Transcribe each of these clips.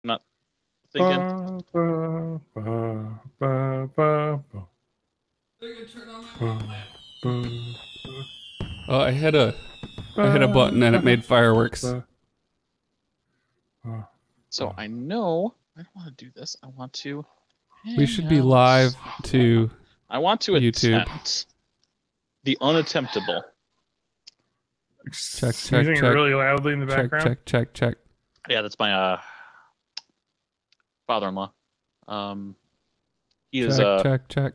not thinking. Oh, I hit a button and it made fireworks. So I know I don't want to do this. I want to. We should be live to I want to YouTube. attempt the unattemptable. Check. really loudly in the background. Check. Yeah, that's my father-in-law. He is check.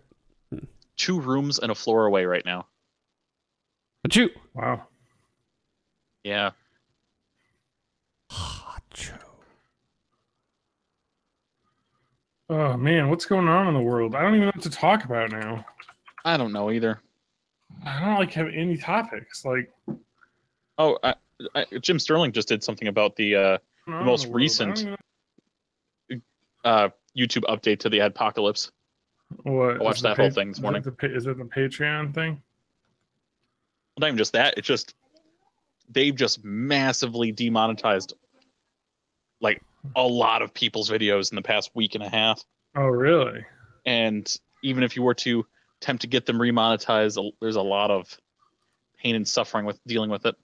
2 rooms and a floor away right now. Achoo! Wow. Yeah. Achoo. Oh man, what's going on in the world? I don't even know what to talk about now. I don't know either. I don't like have any topics. Like, oh, Jim Sterling just did something about the most recent YouTube update to the Adpocalypse. What? I watched that whole thing this morning. Is it the Patreon thing? Well, not even just that. It's just they've just massively demonetized like a lot of people's videos in the past week and a half. Oh, really? And even if you were to attempt to get them remonetized, there's a lot of pain and suffering with dealing with it.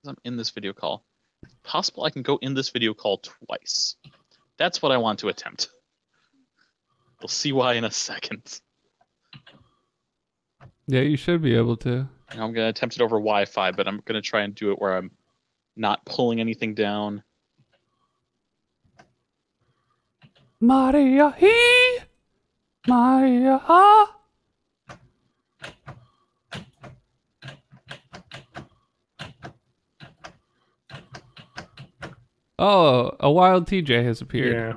I'm in this video call. It's possible I can go in this video call twice. That's what I want to attempt. We'll see why in a second. Yeah, you should be able to. I'm going to attempt it over Wi-Fi, but I'm going to try and do it where I'm not pulling anything down. Maria he, Maria ha. Oh, a wild TJ has appeared. Yeah.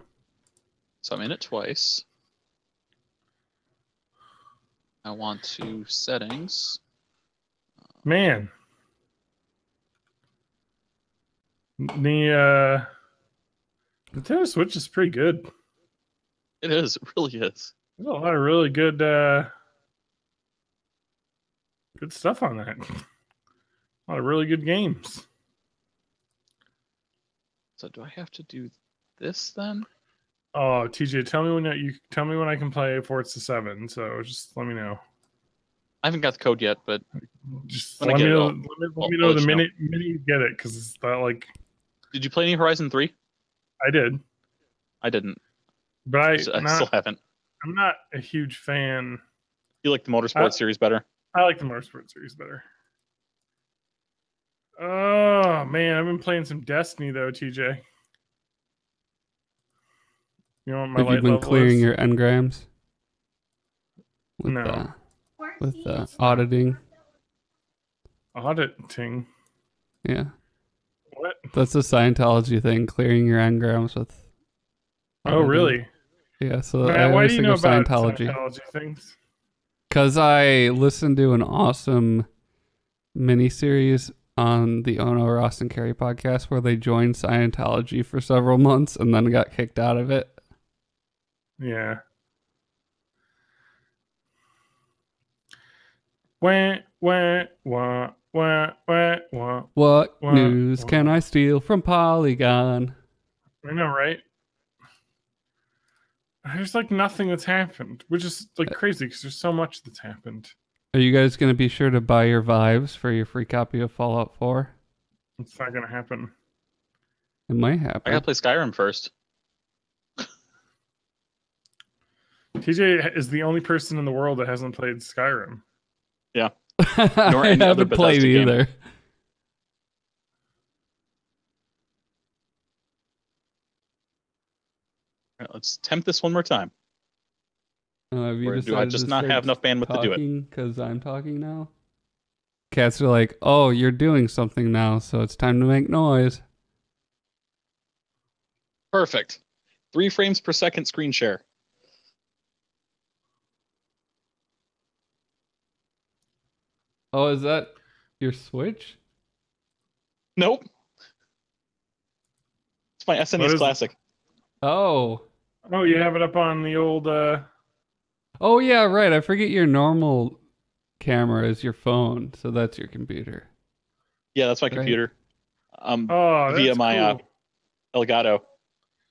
So I'm in it twice. I want to settings. Man. The Nintendo Switch is pretty good. It is. It really is. There's a lot of really good stuff on that. A lot of really good games. So do I have to do this then? Oh, TJ, tell me when I can play Forza 7. So just let me know. I haven't got the code yet, but just when let I get me it, know. I'll Let me know let the you know. minute you get it, because it's not like. Did you play any Horizon 3? I did, I didn't. but I still haven't. I'm not a huge fan. You like the Motorsport series better? I like the Motorsport series better. Oh man, I've been playing some Destiny though, TJ. You know what my Have you light been level clearing is? your engrams? No. With auditing. Auditing. Yeah. What? That's a Scientology thing, clearing your engrams with Oh auditing. really? Yeah, so Man, I why always do you think know of about Scientology. things? Because I listened to an awesome miniseries on the Ono Ross and Carey podcast where they joined Scientology for several months and then got kicked out of it. Yeah. Wah, wah, wah, wah, wah, wah. What Wah, news wah. can I steal from Polygon? I know, right? There's like nothing that's happened, which is like crazy because there's so much that's happened. Are you guys going to be sure to buy your Vives for your free copy of Fallout 4? It's not gonna happen. It might I happen. gotta play Skyrim first. TJ is the only person in the world that hasn't played Skyrim. Yeah. I any other haven't played Bethesda game. either. All right, let's attempt this one more time. Have you Or do I decided just to not start have enough bandwidth to do it? talking because I'm talking now? Cats are like, oh, you're doing something now, so it's time to make noise. Perfect. 3 frames per second screen share. Oh, is that your Switch? Nope. It's my What SNES is- Classic. Oh. Oh, you have it up on the old. Oh, yeah, right. I forget your normal camera is your phone, so that's your computer. Yeah, that's my Right. computer. via that's my cool. Elgato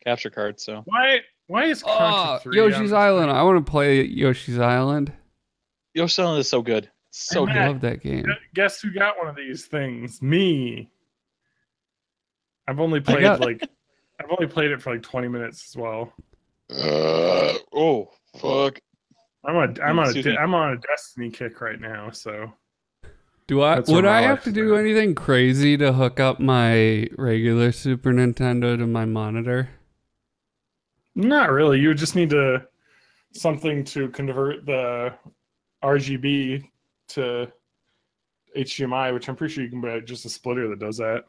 capture card. So Why is Contra 3 Yoshi's on Island. I want to play Yoshi's Island. Yoshi's Island is so good. So Hey, good. I love that game. Guess who got one of these things? Me. I've only I played got- I've only played it for like 20 minutes as well. Oh fuck! I'm on Excuse me. a Destiny kick right now, so Would where I my have life's to do at. anything crazy to hook up my regular Super Nintendo to my monitor? Not really. You just need something to convert the RGB to HDMI, which I'm pretty sure you can buy just a splitter that does that.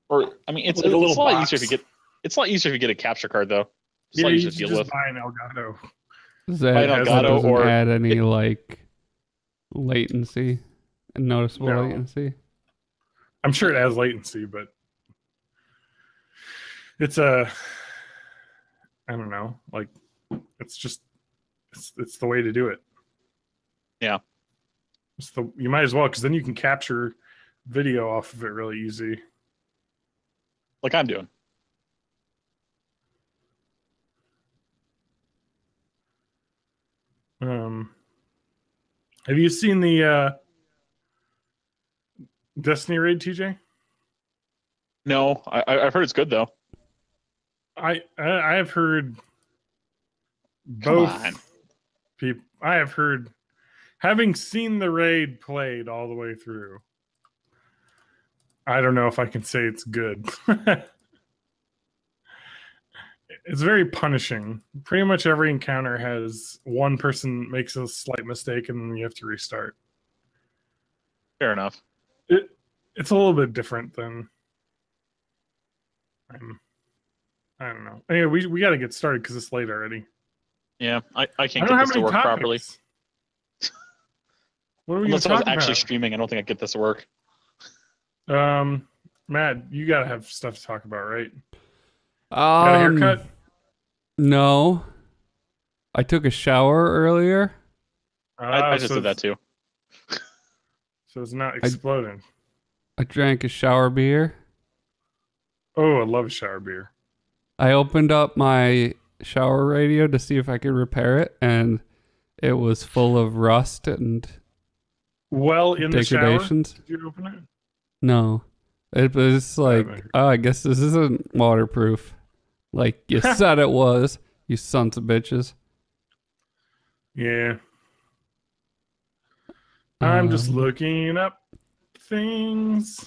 Or I mean, it's Like a a little lot box. easier if you get. It's a lot easier if you get a capture card though. It's a Yeah, lot you easier should to deal just with. buy an Elgato. That an Elgato doesn't or- add any like latency, noticeable No. latency. I'm sure it has latency, but it's I don't know, like it's just it's the way to do it. Yeah. You might as well, because then you can capture video off of it really easy. Like I'm doing. Have you seen the Destiny raid, TJ? No, I've heard it's good though. I have heard Come both on. people. I have heard, having seen the raid played all the way through, I don't know if I can say it's good. It's very punishing. Pretty much every encounter has one person makes a slight mistake and then you have to restart. Fair enough. It's a little bit different than I don't know. Anyway, we got to get started because it's late already. Yeah, I I can't don't get have this to any work properly. topics. What are we going Unless to I was talk actually about? streaming, I don't think I'd get this to work. Matt, you got to have stuff to talk about, right? Got a haircut? No. I took a shower earlier. I just did that too. So it's not exploding. I drank a shower beer. Oh, I love shower beer. I opened up my shower radio to see if I could repair it, and it was full of rust and Well, in the shower, degradations. did you open it? No. It was like, Okay. oh, I guess this isn't waterproof. Like you said it was, you sons of bitches. Yeah. I'm just looking up things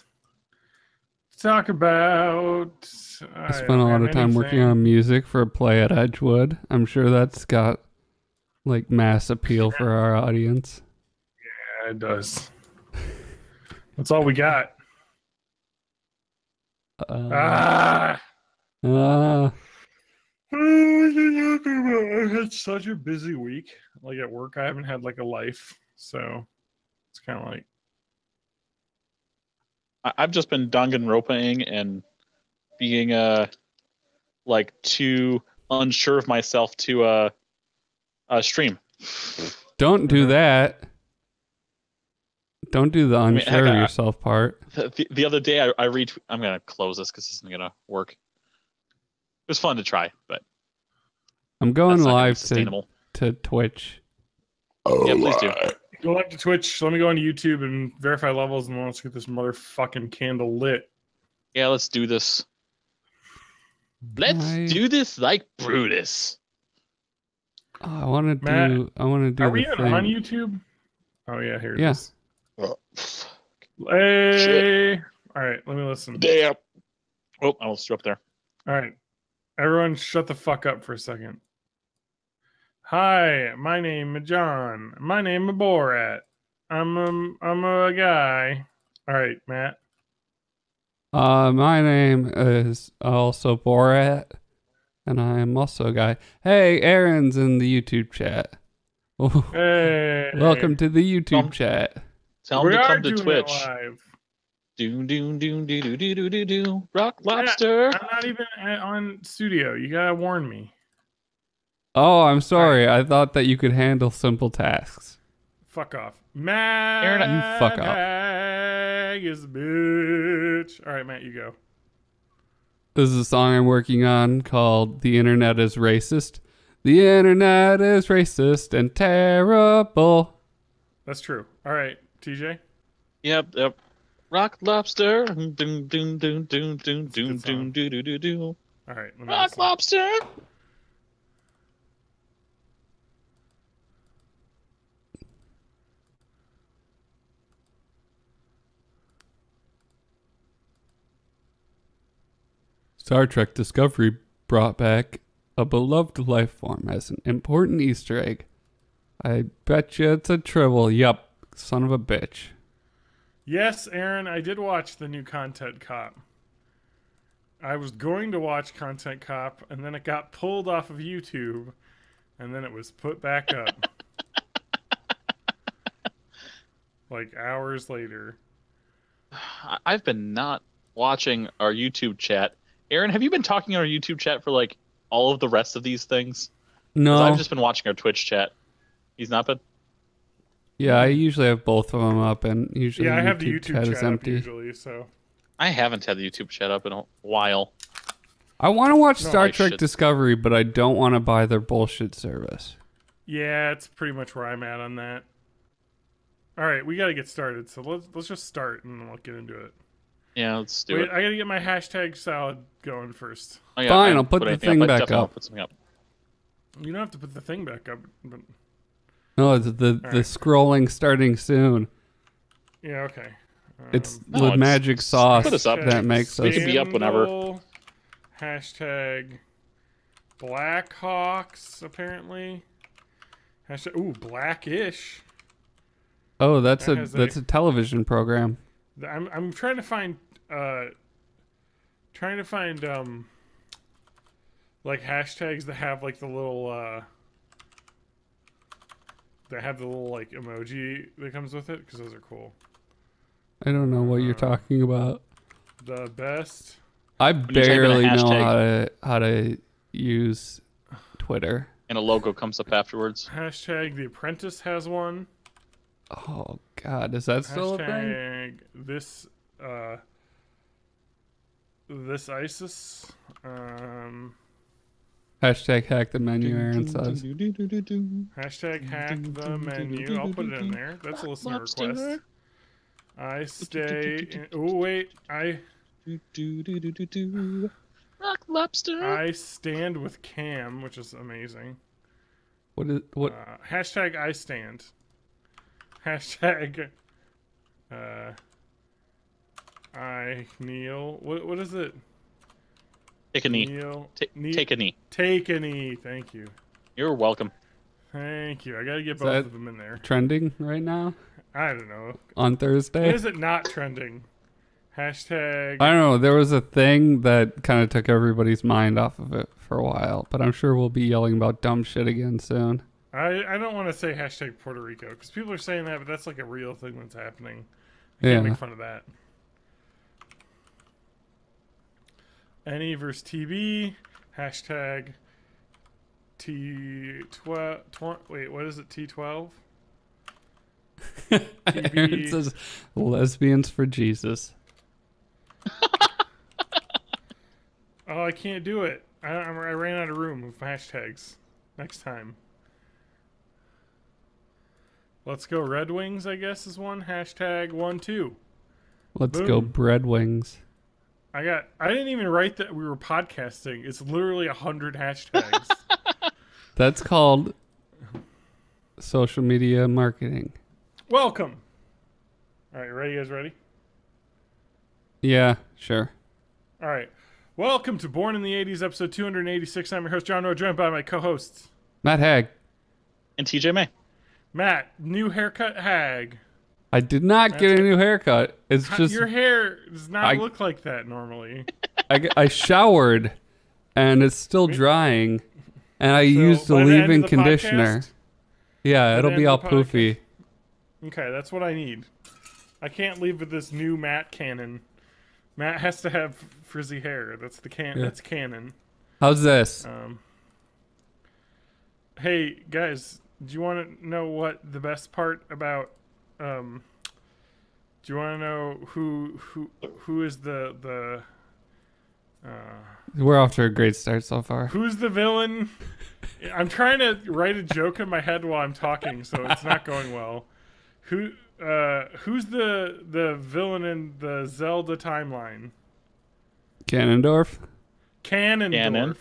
to talk about. I spent a lot of time working on music for a play at Edgewood. I'm sure that's got like mass appeal for our audience. Yeah, it does. That's all we got. Uh, I've had such a busy week. Like at work, I haven't had like a life, so it's kind of like I've just been Danganronpaing and being like too unsure of myself to stream. don't do that. Don't do the mean, unsure heck, of yourself part. The other day I I'm gonna close this because this isn't gonna work. It was fun to try, but I'm going that's not gonna be live sustainable. to Twitch. Yeah, please do. go live to Twitch. Let me go on YouTube and verify levels, and then let's get this motherfucking candle lit. Yeah, let's do this. Let's do this like Brutus. Oh, I want to Matt, do. I want to do. Are the we even thing. on YouTube? Oh yeah, here it Yeah. is. Oh, Hey, all right, let me listen. damn. Oh, I almost threw up there. All right, everyone, shut the fuck up for a second. Hi, my name is John. My name is Borat. I'm a guy. All right, Matt. My name is also Borat, and I am also a guy. Hey, Aaron's in the YouTube chat. Hey, Welcome to the YouTube Um, chat. Tell him we to are come to doing Twitch. it live. Doom doom doom doo doo doo doo doo doo. Rock lobster. I'm not even on studio. You gotta warn me. Oh, I'm sorry. I thought that you could handle simple tasks. Fuck off, Matt. Aaron, You fuck off. Hashtag is bitch. All right, Matt, you go. This is a song I'm working on called "The Internet is Racist." The internet is racist and terrible. That's true. All right, TJ. Yep. Rock lobster. Doom doom doom doom doom doom good song. doom doo doo doo doo. All right. Let me Rock listen. lobster. Star Trek Discovery brought back a beloved life form as an important Easter egg. I bet you it's a tribble. Yup, son of a bitch. Yes, Aaron, I did watch the new Content Cop. I was going to watch Content Cop, and then it got pulled off of YouTube, and then it was put back up. Like hours later. I've been not watching our YouTube chat. Aaron, have you been talking on our YouTube chat for like all of the rest of these things? 'Cause No. I've just been watching our Twitch chat. He's not been. Yeah, I usually have both of them up, and usually Yeah, I have the YouTube YouTube chat chat is up empty. usually, so. I haven't had the YouTube chat up in a while. I want to watch No, Star I Trek should. Discovery, but I don't want to buy their bullshit service. Yeah, it's pretty much where I'm at on that. All right, we got to get started, so let's just start, and then we'll get into it. Yeah, let's do Wait, it. I got to get my hashtag salad going first. Oh, yeah, Fine, I I'll put didn't the anything thing up. I back definitely up. Put something up. You don't have to put the thing back up, but No, it's the right. scrolling starting soon. yeah, okay. It's No, the it's- magic sauce put us up. that makes We us. can be up whenever. Scandal, Hashtag Blackhawks, apparently. Hashtag, ooh, Blackish. Oh, that's That a has that's a television program. I'm trying to find like hashtags that have like the little like emoji that comes with it, because those are cool. I don't know what you're talking about. The best. I you type in a barely know hashtag- how to use Twitter. And a logo comes up afterwards. Hashtag The Apprentice has one. Oh God, is that still a thing? Hashtag this ISIS. Hashtag hack the menu, Aaron says. Hashtag hack the menu. I'll put it in there. That's a listener request. I stay. Oh wait, Rock lobster. I stand with Cam, which is amazing. What? Hashtag I stand. Hashtag I kneel. What is it? Take a knee. Kneel. Take a knee. Take a knee. Thank you. You're welcome. Thank you. I gotta get Is both that- of them in there. Trending right now I don't know. on When Thursday? is it not trending? Hashtag. I don't know. There was a thing that kind of took everybody's mind off of it for a while, but I'm sure we'll be yelling about dumb shit again soon. I don't want to say hashtag Puerto Rico because people are saying that, but that's like a real thing that's happening. I can't Yeah. make fun of that. Any versus TB. Hashtag T12. Wait, what is it? T12? Aaron says lesbians for Jesus. Oh, I can't do it. I ran out of room with hashtags. Next time. Let's go Red Wings, I guess, is one. Hashtag 1-2. Let's go Boom. bread wings. I didn't even write that we were podcasting. It's literally 100 hashtags. That's called social media marketing. Welcome. All right, ready? You guys ready? Yeah, sure. All right. Welcome to Born in the 80s, episode 286. I'm your host, John Rowe, joined by my co-hosts. Matt Hag. And TJ May. Matt, new haircut hag. I did not get a new haircut. It's just Your hair does not look like that normally. I showered and it's still drying, and I used the by the end leave-in of the conditioner. podcast? Yeah, the it'll end be of all the podcast? poofy. Okay, that's what I need. I can't leave with this new Matt canon. Matt has to have frizzy hair. That's the That's canon. How's this? Hey guys, do you want to know what the best part about Do you want to know who is the We're off to a great start so far. who's the villain? I'm trying to write a joke in my head while I'm talking, so it's not going well. Who's the villain in the Zelda timeline? Ganondorf? Ganondorf. Ganon.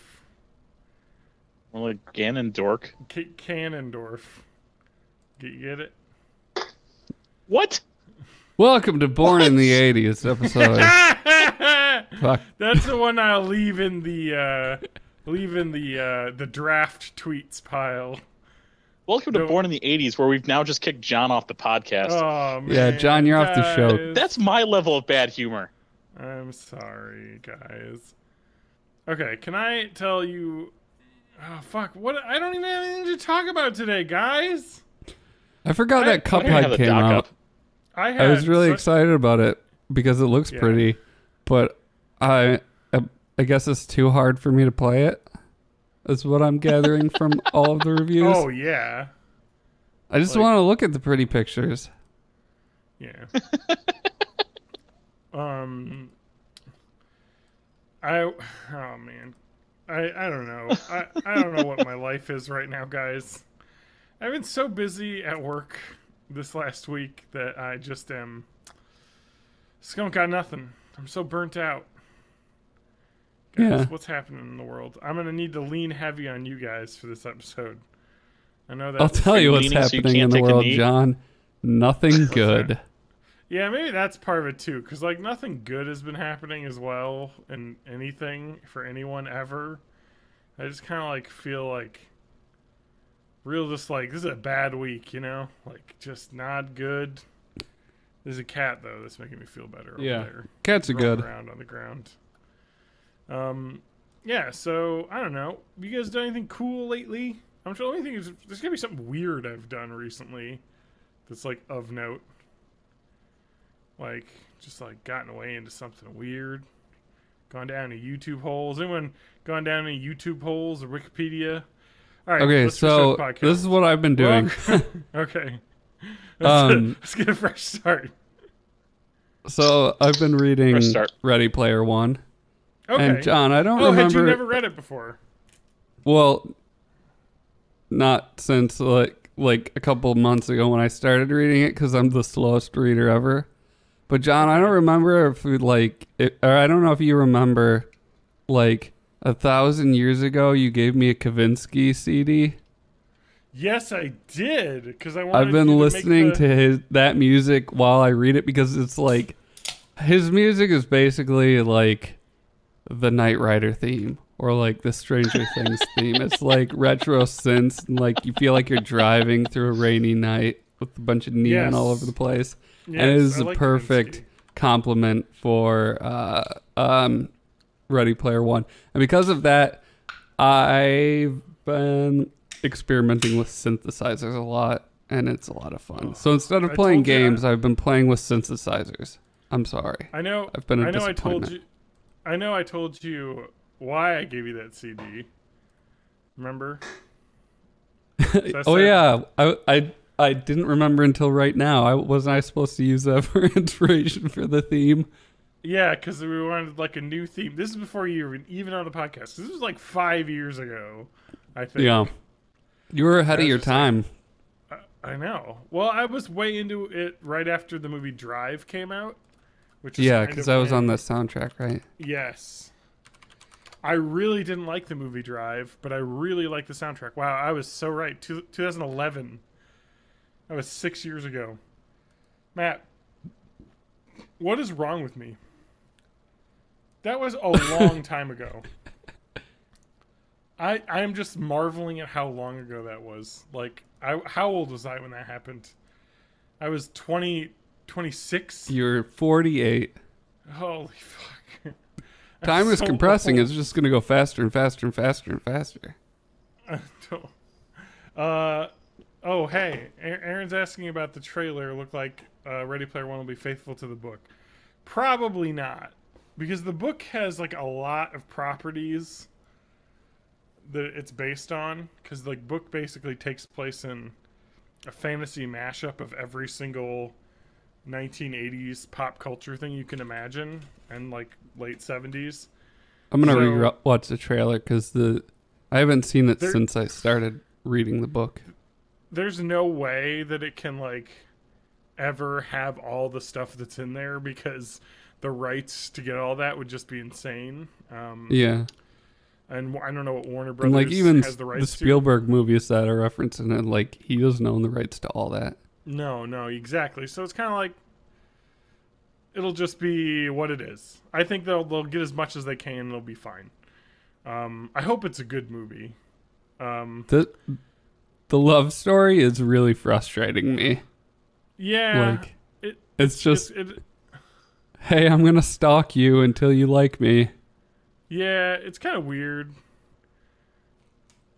Well, like Ganondorf. Ganondorf. Get it? What? Welcome to Born in the 80s episode. Fuck. That's the one I'll leave in the draft tweets pile. Welcome to Born in the 80s, where we've now just kicked John off the podcast. Oh man. Yeah, John, you're off the show. That's my level of bad humor. I'm sorry, guys. Okay, can I tell you? Oh fuck! What? I don't even have anything to talk about today, guys. I forgot that I have Cuphead the came doc out. up. I was really excited about it because it looks Yeah. pretty, but I guess it's too hard for me to play it. Is what I'm gathering from all of the reviews. Oh yeah, I just like- want to look at the pretty pictures. yeah. Oh man, I don't know. I don't know what my life is right now, guys. I've been so busy at work this last week that I just got nothing. I'm so burnt out. Guys, Yeah. what's happening in the world? I'm gonna need to lean heavy on you guys for this episode. I know that. I'll tell you what's leaning so you happening in can't the take a world, knee? John. Nothing good. Yeah, maybe that's part of it too, because like nothing good has been happening as well in anything for anyone ever. I just kind of like feel like real, just like this is a bad week, you know, like just not good. There's a cat though that's making me feel better over Yeah. there. Cats are rolling good. around on the ground. Yeah. So I don't know. You guys done anything cool lately? I'm sure. The only thing is there's gonna be something weird I've done recently that's like of note. Like, just like gotten away into something weird. Gone down to YouTube holes. Anyone gone down any YouTube holes or Wikipedia? All right. Okay, let's so restart the podcast. this is what I've been doing. Okay. Um, Let's get a fresh start. So I've been reading Fresh start. Ready Player One. Okay. And John, I don't oh, remember. had you never read it before? Well, not since like a couple months ago when I started reading it, because I'm the slowest reader ever. But John, I don't remember if we or I don't know if you remember, like 1,000 years ago, you gave me a Kavinsky CD. Yes, I did. Because I wanted I've been you to listening make to that music while I read it, because it's like his music is basically like the Knight Rider theme or like the Stranger Things theme. It's like retro synths, and like you feel like you're driving through a rainy night with a bunch of neon all over the place. Yes, And it is I a like perfect Kavinsky. compliment for Ready Player One. And because of that, I've been experimenting with synthesizers a lot, and it's a lot of fun. So instead of I playing told you games, I've been playing with synthesizers. I'm sorry. I know. I've been a I know. I told disappointment. you. I know. I told you why I gave you that CD. Remember? Oh yeah, I didn't remember until right now. Wasn't I supposed to use that for inspiration for the theme? Yeah, because we wanted like a new theme. This is before you were even on the podcast. This was like 5 years ago, I think. Yeah, you were ahead I of was your just like- time. I know. Well, I was way into it right after the movie Drive came out. Which is Yeah, kind because of I was when- on the soundtrack, right? Yes. I really didn't like the movie Drive, but I really liked the soundtrack. Wow, I was so right. 2011. That was 6 years ago. Matt, what is wrong with me? That was a long time ago. I am just marveling at how long ago that was. Like, how old was I when that happened? I was 26? You're 48. Holy fuck. Time is so compressing. old. It's just going to go faster and faster and faster and faster. Oh, hey. Aaron's asking about the trailer. Looked like Ready Player One will be faithful to the book. Probably not. Because the book has like a lot of properties that it's based on. Because the book basically takes place in a fantasy mashup of every single 1980s pop culture thing you can imagine, and like late 70s. I'm gonna re-watch the trailer because I haven't seen it since I started reading the book. There's no way that it can like ever have all the stuff that's in there because the rights to get all that would just be insane. Yeah. And I don't know what Warner And Brothers like even has the rights the Spielberg movies that are referencing it, like he doesn't own the rights to all that. No, exactly. So it's kind of like it'll just be what it is. I think they'll get as much as they can and it'll be fine. I hope it's a good movie. The love story is really frustrating me. Yeah. Like it's just hey, I'm gonna stalk you until you like me. Yeah, it's kind of weird.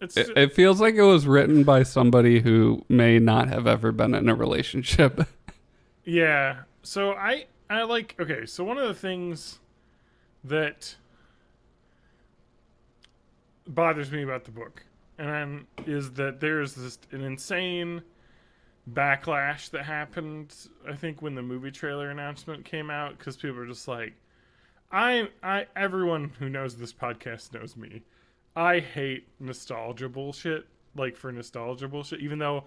It feels like it was written by somebody who may not have ever been in a relationship. Yeah. So I like, okay, so one of the things that bothers me about the book and is that there's an insane backlash that happened, I think, when the movie trailer announcement came out, because people are just like, everyone who knows this podcast knows me. I hate nostalgia bullshit, like for nostalgia bullshit, even though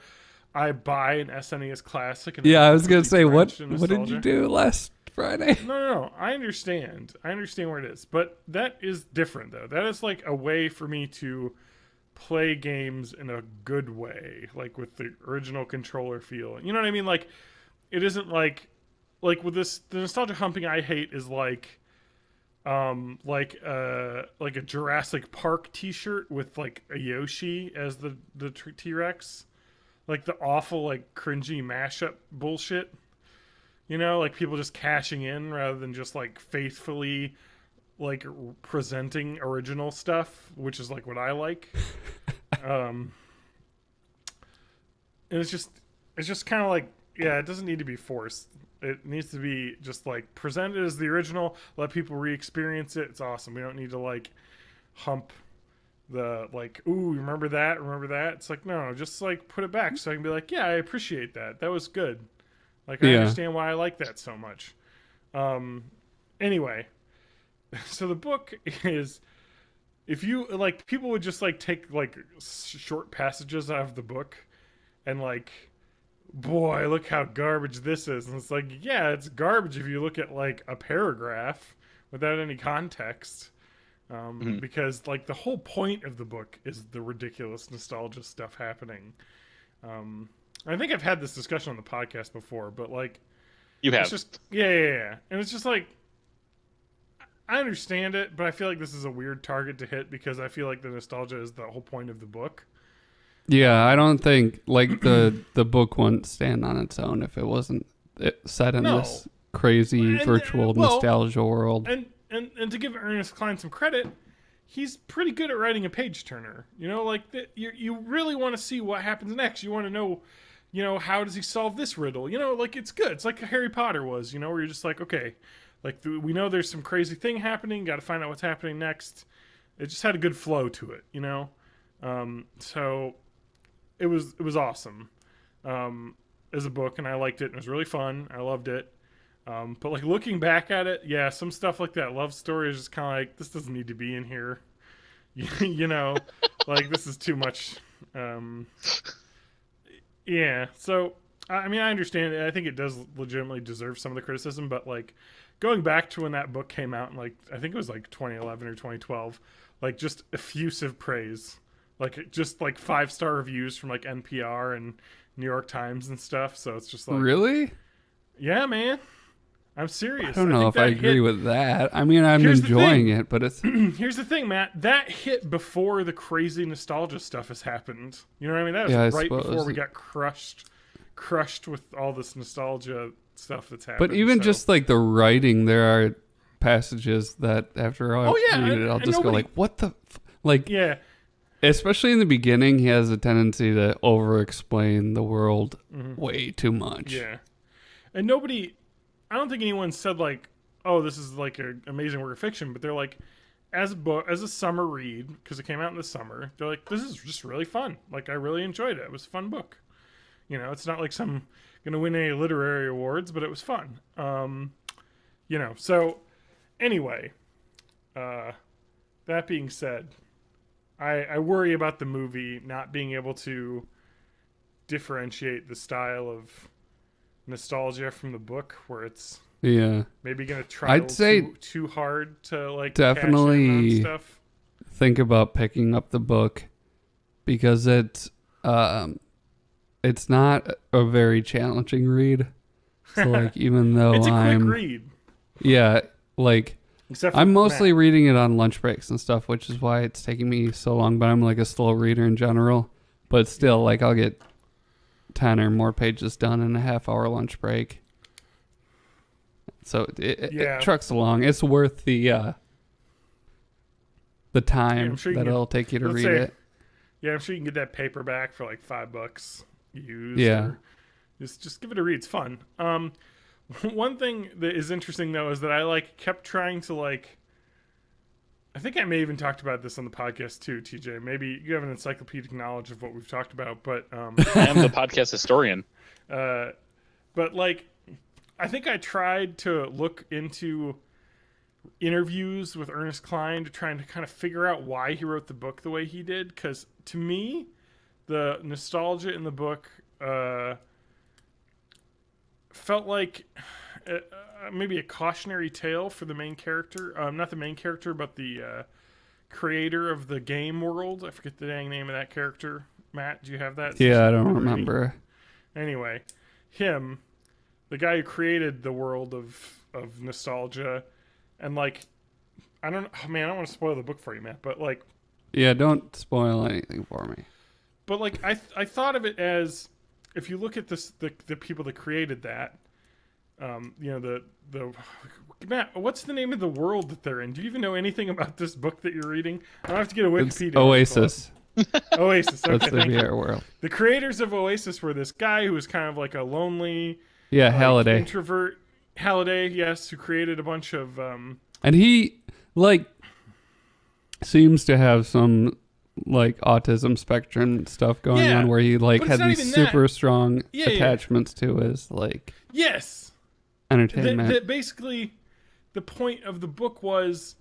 I buy an SNES classic. And I was gonna say, what did you do last Friday? No. I understand where it is, but that is different though. That is like a way for me to play games in a good way, like with the original controller feel. You know what I mean? Like, it isn't like with this, the nostalgia humping I hate is like a Jurassic Park t-shirt with like a Yoshi as the T-Rex, like the awful like cringy mashup bullshit, you know, like people just cashing in rather than just like faithfully like presenting original stuff, which is like what I like. And it's just kind of like, yeah, it doesn't need to be forced. It needs to be just like presented as the original, let people re-experience it. It's awesome. We don't need to like hump the like, ooh, remember that? It's like, no, just like put it back so I can be like, yeah, I appreciate that. That was good. Like, I understand why I like that so much. Anyway, so the book is, if you like, people would just like take like short passages out of the book and like, boy, look how garbage this is. And it's like, yeah, it's garbage if you look at like a paragraph without any context. Because like the whole point of the book is the ridiculous nostalgia stuff happening. I think I've had this discussion on the podcast before, but like, you have, it's just, yeah. And it's just like, I understand it, but I feel like this is a weird target to hit because I feel like the nostalgia is the whole point of the book. Yeah, I don't think like the book wouldn't stand on its own if it wasn't set in this crazy virtual nostalgia world. And to give Ernest Cline some credit, he's pretty good at writing a page turner. You know, like you really want to see what happens next. You want to know, you know, how does he solve this riddle? You know, like it's good. It's like Harry Potter was, you know, where you're just like, okay, like we know there's some crazy thing happening. Got to find out what's happening next. It just had a good flow to it, you know. So it was awesome as a book, and I liked it. And it was really fun. I loved it. But like looking back at it, yeah, some stuff like that love story is just kind of like, this doesn't need to be in here. You know, like this is too much. Yeah. So, I mean, I understand it. I think it does legitimately deserve some of the criticism, but like going back to when that book came out in like, I think it was like 2011 or 2012, like just effusive praise, like just like 5-star reviews from like NPR and New York Times and stuff. So it's just like, really? Yeah, man. I'm serious. I don't know if I agree with that. I mean, I'm enjoying it, but it's... Here's the thing, Matt. That hit before the crazy nostalgia stuff has happened. You know what I mean? That was right before we got crushed with all this nostalgia stuff that's happened. But even just like the writing, there are passages that after I read it, I'll just go like, what the... Like, yeah. Especially in the beginning, he has a tendency to over-explain the world way too much. Yeah. And nobody... I don't think anyone said like, "Oh, this is like an amazing work of fiction," but they're like, as a summer read, because it came out in the summer. They're like, "This is just really fun. Like, I really enjoyed it. It was a fun book." You know, it's not like some gonna win any literary awards, but it was fun. So anyway, that being said, I worry about the movie not being able to differentiate the style of nostalgia from the book, where it's maybe gonna try I'd say too hard to like definitely cash in on stuff. Think about picking up the book, because it's not a very challenging read. So like, even though it's a quick read. Yeah, like I'm mostly Matt. reading it on lunch breaks and stuff, which is why it's taking me so long, but I'm like a slow reader in general. But still, like, I'll get 10 or more pages done in a half-hour lunch break. So it trucks along. It's worth the time that it'll take you to read it. Yeah, I'm sure you can get that paperback for like $5 used. Yeah. Just give it a read. It's fun. One thing that is interesting though is that I kept trying to I think I may even talked about this on the podcast too, TJ. Maybe you have an encyclopedic knowledge of what we've talked about, but I am the podcast historian. But I think I tried to look into interviews with Ernest Cline to try and kind of figure out why he wrote the book the way he did, because to me the nostalgia in the book felt like maybe a cautionary tale for the main character, not the main character but the creator of the game world. I forget the dang name of that character. Matt, do you have that? Yeah, I don't remember. Anyway, him, the guy who created the world of nostalgia. And I don't want to spoil the book for you, Matt, but yeah, don't spoil anything for me. But I thought of it as, if you look at this, the people that created that, Matt, what's the name of the world that they're in? Do you even know anything about this book that you're reading? I don't have to get a Wikipedia. It's Oasis. Oasis. Okay, that's the VR world. The creators of Oasis were this guy who was kind of like a lonely, Halliday introvert. Halliday, yes, who created a bunch of and he seems to have some autism spectrum stuff going on, where he had these super strong attachments to his entertainment. That basically the point of the book was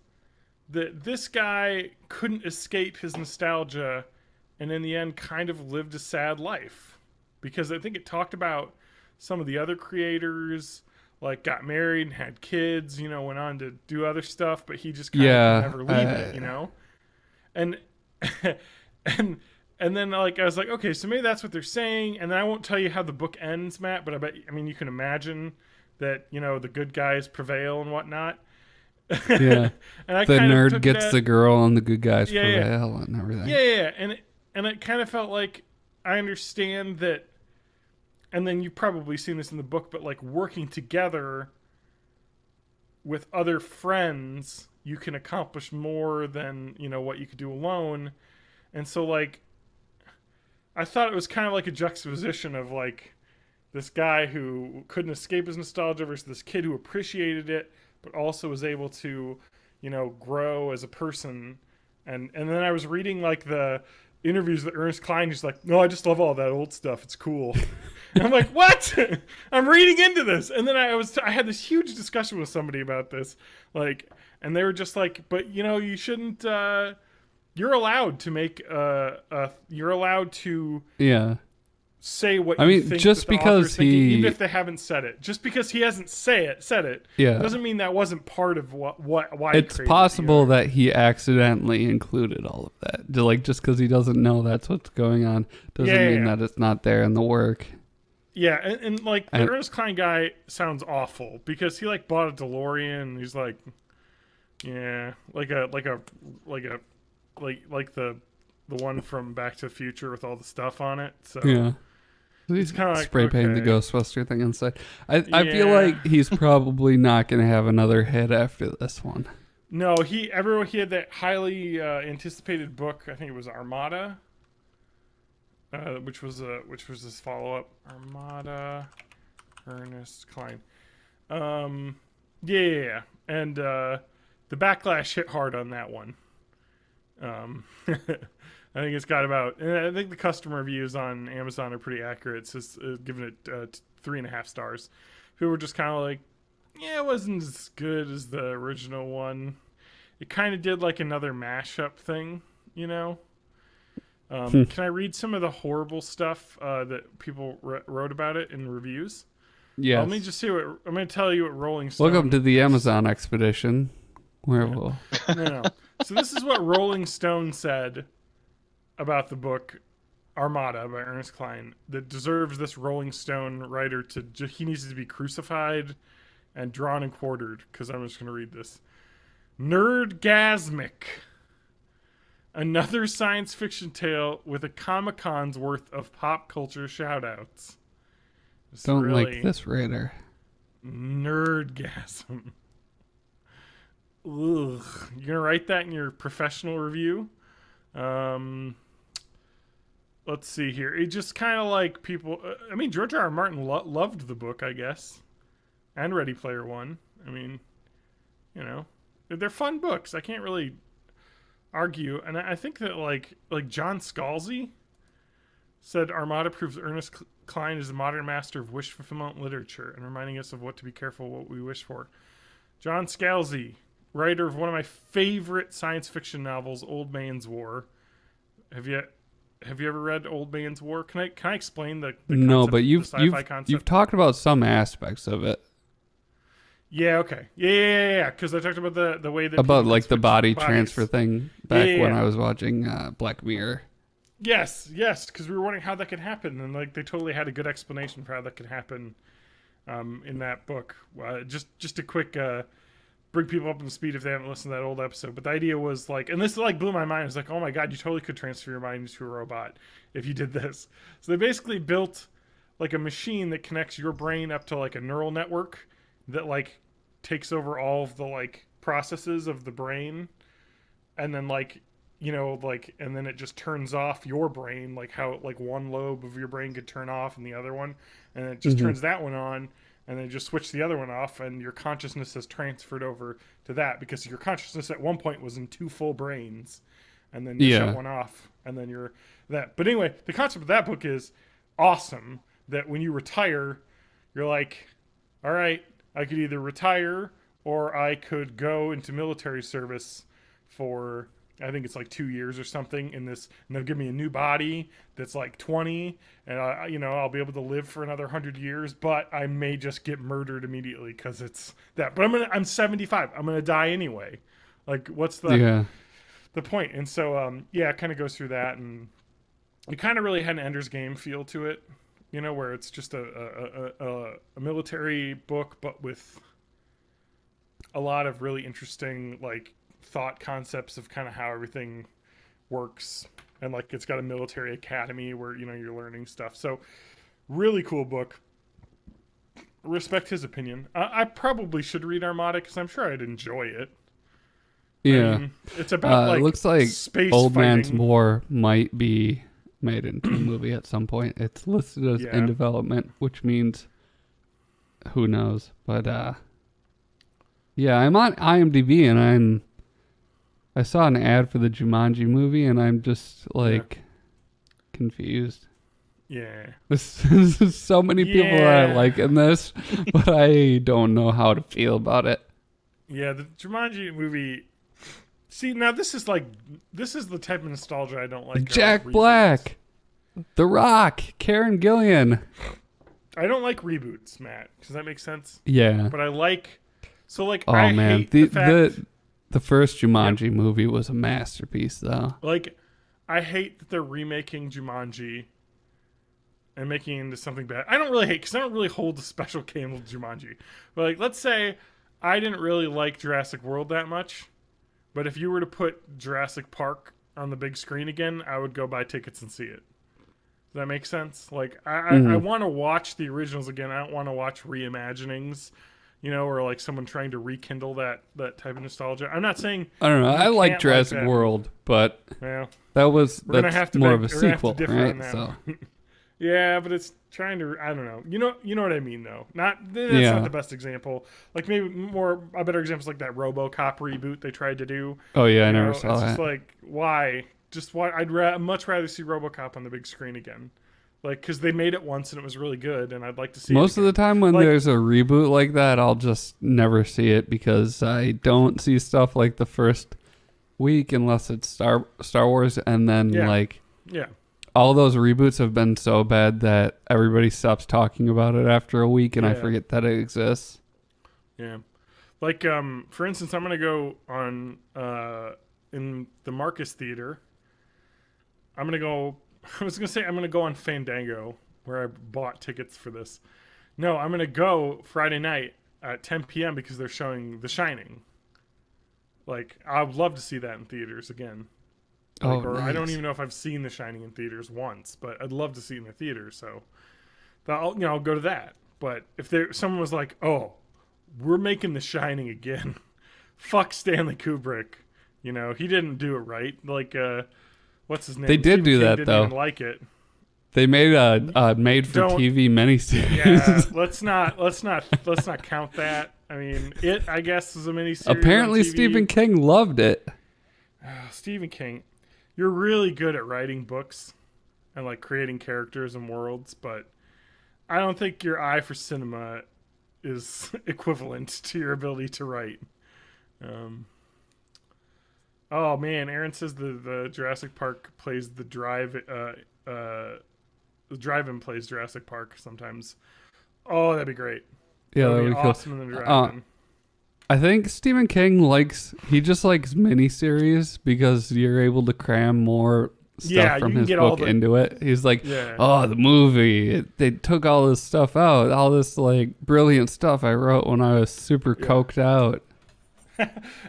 that this guy couldn't escape his nostalgia, and in the end kind of lived a sad life, because I think it talked about some of the other creators got married and had kids, went on to do other stuff, but he just kind of never leave it, And and then I was like, okay, so maybe that's what they're saying. And then I won't tell you how the book ends, Matt, but I mean, you can imagine that, the good guys prevail and whatnot. Yeah. And the nerd gets the girl and the good guys prevail and everything. Yeah. And it kind of felt like I understand that. And then you've probably seen this in the book, but working together with other friends, you can accomplish more than, what you could do alone. And so I thought it was kind of like a juxtaposition of this guy who couldn't escape his nostalgia versus this kid who appreciated it, but also was able to, grow as a person. And then I was reading the interviews with Ernest Cline. He's like, no, I just love all that old stuff. It's cool. And I'm like, what? I'm reading into this. And then I had this huge discussion with somebody about this, and they were just like, but you shouldn't, you're allowed to make, you're allowed to say what you think just because even if they haven't said it. Just because he hasn't said it doesn't mean that wasn't part of why it's possible that he accidentally included all of that. Just because he doesn't know that's what's going on doesn't mean that it's not there in the work. Yeah, and the Ernest Cline guy sounds awful, because he bought a DeLorean and he's the one from Back to the Future with all the stuff on it. So yeah. He's kind of spray painting the Ghostbuster thing inside. I feel like he's probably not going to have another hit after this one. No, he had that highly anticipated book. I think it was Armada, which was his follow up. Armada, Ernest Cline. And the backlash hit hard on that one. I think it's got about, and I think the customer reviews on Amazon are pretty accurate. So it's giving it 3.5 stars. People were just kind of like, yeah, it wasn't as good as the original one. It kind of did like another mashup thing, you know? Can I read some of the horrible stuff that people wrote about it in reviews? Yeah. Let me just see what, I'm going to tell you what Rolling Stone. Welcome to the Amazon expedition. Where we'll... No. So this is what Rolling Stone said about the book Armada by Ernest Cline that deserves this Rolling Stone writer to, he needs to be crucified and drawn and quartered, because I'm just going to read this. Nerdgasmic. Another science fiction tale with a Comic-Con's worth of pop culture shoutouts. Don't like this writer. Nerdgasm. Ugh. You're gonna write that in your professional review? Let's see here. It just kind of like people. I mean, George R. R. Martin loved the book, I guess, and Ready Player One. I mean, you know, they're fun books. I can't really argue, and I think that like John Scalzi said, Armada proves Ernest Cline is a modern master of wish fulfillment literature and reminding us of what to be careful what we wish for. John Scalzi, writer of one of my favorite science fiction novels, Old Man's War. Have you ever read Old Man's War? Can I explain the no, concept, but you've you've talked about some aspects of it. Yeah, okay. Yeah. Because I talked about the way that about like the body bodies. transfer thing back when I was watching Black Mirror. Yes, because we were wondering how that could happen, and like they totally had a good explanation for how that could happen in that book. Just a quick bring people up to speed if they haven't listened to that old episode. But the idea was like, and this like blew my mind. It's like, oh my god, you totally could transfer your mind into a robot if you did this. So they basically built like a machine that connects your brain up to like a neural network that like takes over all of the like processes of the brain, and then like, you know, like, and then it just turns off your brain, like how like one lobe of your brain could turn off and the other one, and it just turns that one on, and then just switch the other one off, and your consciousness has transferred over to that, because your consciousness at one point was in 2 full brains, and then you shut one off, and then you're that. But anyway, the concept of that book is awesome, that when you retire, you're like, all right, I could either retire or I could go into military service for, I think it's like 2 years or something in this, and they'll give me a new body that's like 20, and you know, I'll be able to live for another 100 years, but I may just get murdered immediately because it's that. But I'm 75. I'm gonna die anyway. Like, what's the point? And so it kind of goes through that, and it kind of really had an Ender's Game feel to it, you know, where it's just a military book, but with a lot of really interesting like thought concepts of kind of how everything works, and like it's got a military academy where, you know, you're learning stuff. So really cool book. Respect his opinion. I probably should read Armada because I'm sure I'd enjoy it. Yeah, I mean, it's about like, it looks like space Old fighting. Man's War might be made into a movie at some point. It's listed as in development, which means who knows. But yeah, I'm on IMDb and I saw an ad for the Jumanji movie, and I'm just like confused. Yeah. There's so many people that I like in this, but I don't know how to feel about it. Yeah, the Jumanji movie. See, now this is the type of nostalgia I don't like. Jack Black, The Rock, Karen Gillan. I don't like reboots, Matt. Does that make sense? Yeah. But I like. So like, oh I man, hate the fact. The first Jumanji movie was a masterpiece, though. Like, I hate that they're remaking Jumanji and making it into something bad. I don't really hate, because I don't really hold a special candle to Jumanji. But like, let's say I didn't really like Jurassic World that much, but if you were to put Jurassic Park on the big screen again, I would go buy tickets and see it. Does that make sense? Like, I want to watch the originals again. I don't want to watch reimaginings, you know, or like someone trying to rekindle that type of nostalgia. I'm not saying I don't know. I like Jurassic World, but that's more of a sequel, right? So yeah, but it's trying to. I don't know. You know what I mean, though. That's not the best example. Like maybe a better example is like that RoboCop reboot they tried to do. Oh yeah, I never saw it's that. Just like, why? just why much rather see RoboCop on the big screen again. Like, because they made it once and it was really good, and I'd like to see Most it of the time when like, there's a reboot like that, I'll just never see it because I don't see stuff like the first week unless it's Star Wars, and then yeah. all those reboots have been so bad that everybody stops talking about it after a week, and I forget that it exists. Yeah. Like, for instance, I'm going to go on, in the Marcus Theater. I'm going to go on Fandango, where I bought tickets for this. No, I'm going to go Friday night at 10 p.m. because they're showing The Shining. Like, I would love to see that in theaters again. Like, nice. I don't even know if I've seen The Shining in theaters once, but I'd love to see it in the theater. So, I'll go to that. But if someone was like, "Oh, we're making The Shining again," fuck Stanley Kubrick. You know, he didn't do it right. Like, what's his name? They did Stephen do King that didn't though. Even like it. They made a made-for-TV miniseries. Yeah, let's not count that. I mean, I guess is a miniseries. Apparently, on TV. Stephen King loved it. Stephen King, you're really good at writing books and like creating characters and worlds, but I don't think your eye for cinema is equivalent to your ability to write. Oh man, Aaron says the Jurassic Park plays the drive-in plays Jurassic Park sometimes. Oh, that'd be great. Yeah, that'd be cool. awesome in the drive-in. I think Stephen King just likes miniseries because you're able to cram more stuff from his book into it. He's like, oh, the movie. They took all this stuff out, all this like brilliant stuff I wrote when I was super coked out.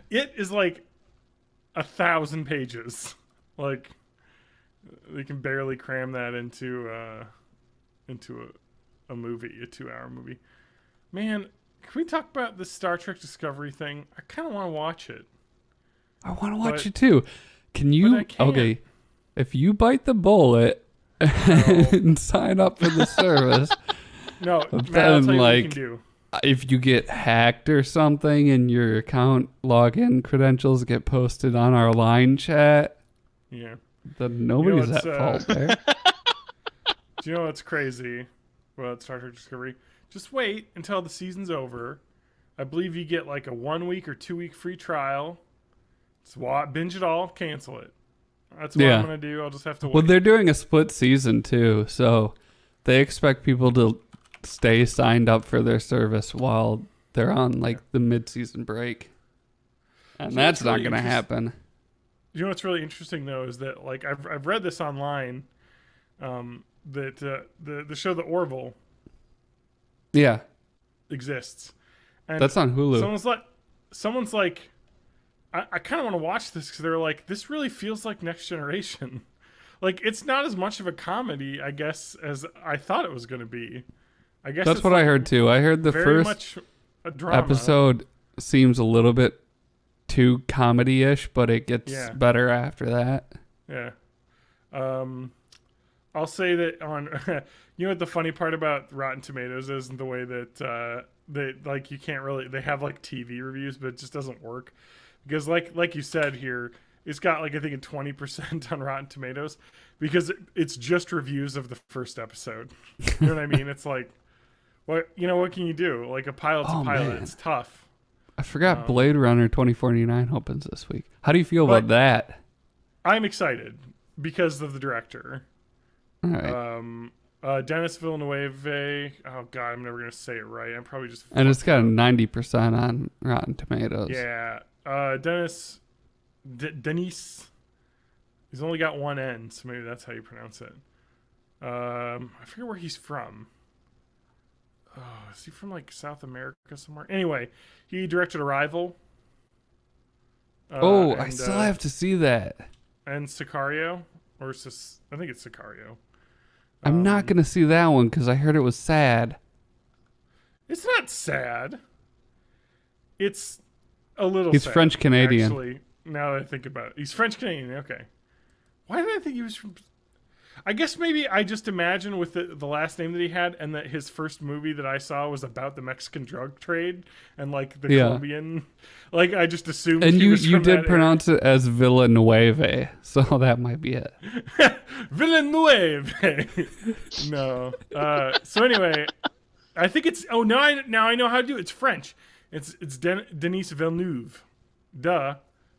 It is like 1,000 pages. Like, they can barely cram that into a movie, a 2-hour movie. Man, can we talk about the Star Trek Discovery thing? I kind of want to watch it. I want to watch it too. Can you? Okay, if you bite the bullet and sign up for the service, no, Matt, then I'll tell you what you like, can do. if you get hacked or something and your account login credentials get posted on our line chat, then nobody's at fault there. Do you know what's crazy about Star Trek Discovery? Just wait until the season's over. I believe you get like a 1 week or 2 week free trial. Just binge it all, cancel it. That's what I'm going to do. I'll just have to wait. Well, they're doing a split season too, so they expect people to stay signed up for their service while they're on like the mid-season break. And that's not going to happen. You know what's really interesting though is that like I've read this online that the show The Orville exists. And that's on Hulu. Someone's like I kind of want to watch this because they're like, this really feels like Next Generation. Like, it's not as much of a comedy, I guess, as I thought it was going to be. I guess that's what I heard too. I heard the first episode seems a little bit too comedy-ish, but it gets better after that. Yeah. I'll say that on you know what the funny part about Rotten Tomatoes is, the way that they like you can't really, they have like TV reviews, but it just doesn't work because like you said here, it's got like I think a 20% on Rotten Tomatoes because it's just reviews of the first episode. You know what I mean? It's like, what can you do? Like a pilot's a pilot. Man. It's tough. I forgot Blade Runner 2049 opens this week. How do you feel about that? I'm excited because of the director. All right. Dennis Villeneuve. Oh God, I'm never gonna say it right. I'm probably just. And it's got a 90% on Rotten Tomatoes. Yeah. Dennis. He's only got one N, so maybe that's how you pronounce it. I forget where he's from. Oh, is he from like South America somewhere? Anyway, he directed Arrival. I still have to see that. And Sicario, I think it's Sicario. I'm not gonna see that one because I heard it was sad. It's not sad. It's a little. He's sad, French Canadian. Actually, now that I think about it, he's French Canadian. Okay. Why did I think he was from? I guess maybe I just imagine with the last name that he had, and that his first movie that I saw was about the Mexican drug trade and like the Colombian. Like I just assumed. And he was you from did that pronounce it as Villanueve, so that might be it. area. Villanueve. No. So anyway, I think it's. Oh no! Now I know how to do it. It's French. It's Denis Villeneuve. Duh.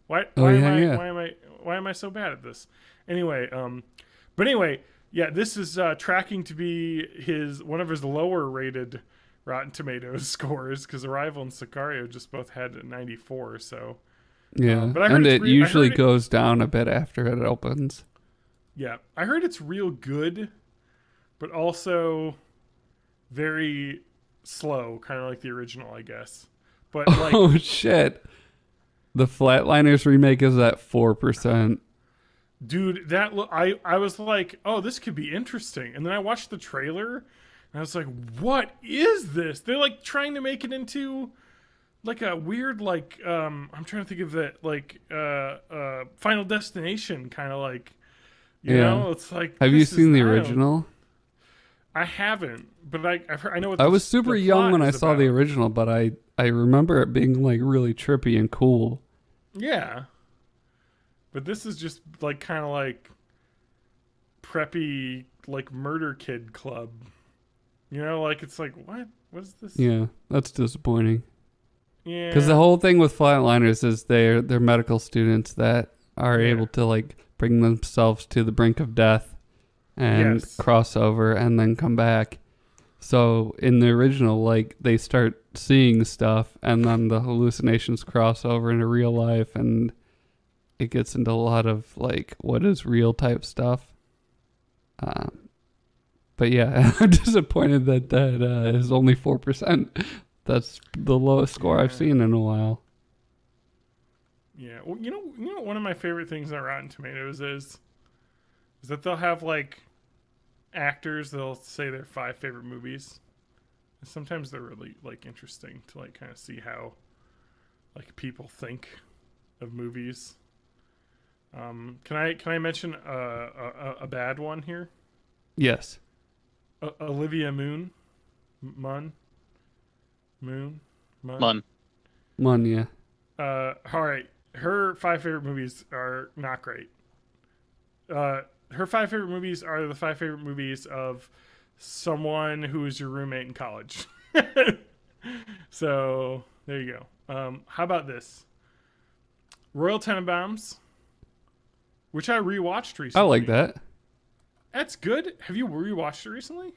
Why am I so bad at this? Anyway, but anyway, yeah, this is tracking to be one of his lower rated Rotten Tomatoes scores because Arrival and Sicario just both had a 94. So yeah, but I heard and it usually goes down a bit after it opens. Yeah, I heard it's real good, but also very slow, kind of like the original, I guess. But like, oh shit, the Flatliners remake is at 4%. Dude, I was like, oh, this could be interesting. And then I watched the trailer, and I was like, what is this? They're like trying to make it into like a weird, like, I'm trying to think of that, like, Final Destination kind of like, you know? It's like, have you seen the original? I haven't, but I've heard, I know what I was super young when I saw the original, but I remember it being like really trippy and cool. Yeah. But this is just like kind of like preppy, like murder kid club. You know, like it's like, what? What is this? Yeah, that's disappointing. Yeah. Because the whole thing with Flatliners is they're medical students that are able to like bring themselves to the brink of death and cross over and then come back. So in the original, like they start seeing stuff and then the hallucinations cross over into real life and it gets into a lot of like what is real type stuff. But yeah, I'm disappointed that is only 4%. That's the lowest score I've seen in a while. Yeah, well, you know, one of my favorite things on Rotten Tomatoes is that they'll have like actors. They'll say their 5 favorite movies. And sometimes they're really like interesting to like kind of see how like people think of movies. Can I mention a bad one here? Yes. Olivia Munn. Yeah. All right. Her 5 favorite movies are not great. Her 5 favorite movies are the 5 favorite movies of someone who is your roommate in college. So there you go. How about this? Royal Tenenbaums, which I rewatched recently. I like that. That's good. Have you rewatched it recently?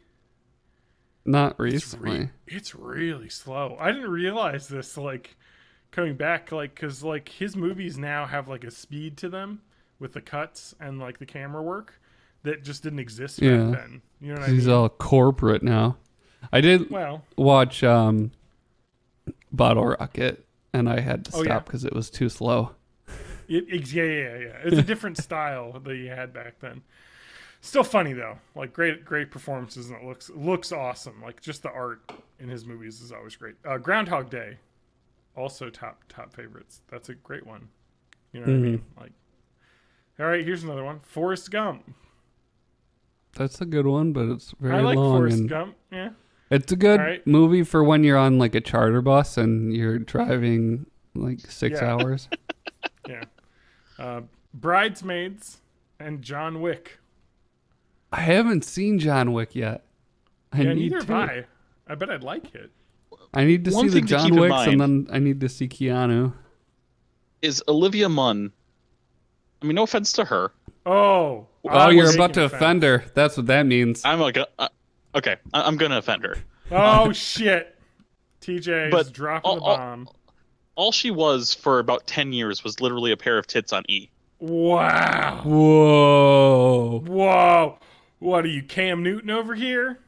Not recently. It's really slow. I didn't realize this, like, coming back, like, because, like, his movies now have, like, a speed to them with the cuts and, like, the camera work that just didn't exist back then. You know what I mean? He's all corporate now. I did watch Bottle Rocket, and I had to stop because it was too slow. Yeah. It's a different style that you had back then. Still funny though, like great performances, and it looks awesome. Like just the art in his movies is always great. Groundhog Day, also top favorites. That's a great one. You know what I mean? Like, all right, here's another one. Forrest Gump. That's a good one, but it's very long. I like Forrest Gump. Yeah, it's a good movie for when you're on like a charter bus and you're driving like 6 hours. Yeah. Bridesmaids and John Wick. I haven't seen John Wick yet. Neither have I. I bet I'd like it. I need to see the John Wicks, and then I need to see Keanu. Is Olivia Munn? I mean, no offense to her. Oh, you're about to offend her. That's what that means. I'm like, okay, I'm gonna offend her. Oh shit, TJ is dropping the bomb. All she was for about 10 years was literally a pair of tits on E. Wow. Whoa. What are you, Cam Newton over here?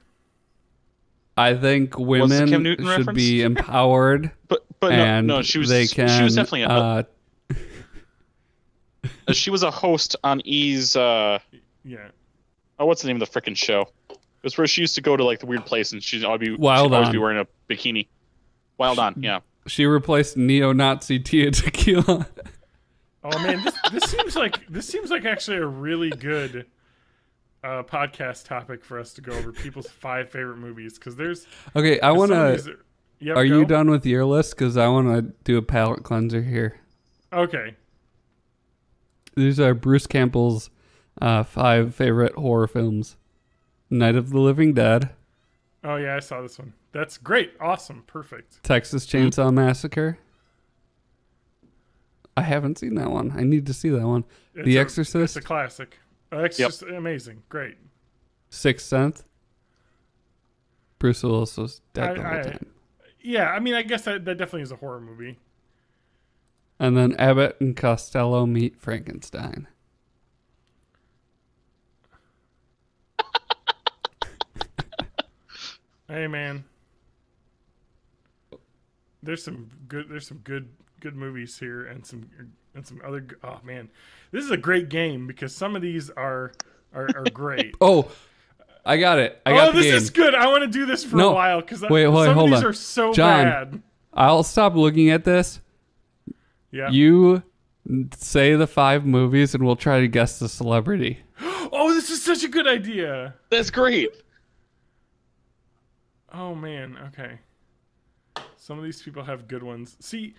I think women should be empowered. but no, she was definitely she was a host on E's Oh, what's the name of the frickin' show? It was where she used to go to like the weird place and she'd always be wearing a bikini. Wild On, yeah. She replaced neo-Nazi Tia Tequila. Oh man, this seems like actually a really good podcast topic for us to go over people's 5 favorite movies because there's. Okay, I want to. Yep, are go. you done with your list? Because I want to do a palate cleanser here. Okay. These are Bruce Campbell's 5 favorite horror films: Night of the Living Dead. Oh yeah, I saw this one. That's great. Awesome. Perfect. Texas Chainsaw Massacre. I haven't seen that one. I need to see that one. The Exorcist. It's a classic. Exorcist, amazing. Great. Sixth Sense. Bruce Willis was dead the whole time. Yeah, I mean, I guess that definitely is a horror movie. And then Abbott and Costello Meet Frankenstein. Hey man, there's some good movies here, and some other. Oh man, this is a great game because some of these are great. Oh, I got it. I got the game. This is good. I want to do this for a while because some of these are so John, bad. I'll stop looking at this. Yeah. You say the 5 movies, and we'll try to guess the celebrity. Oh, this is such a good idea. That's great. Oh man, okay. Some of these people have good ones. See,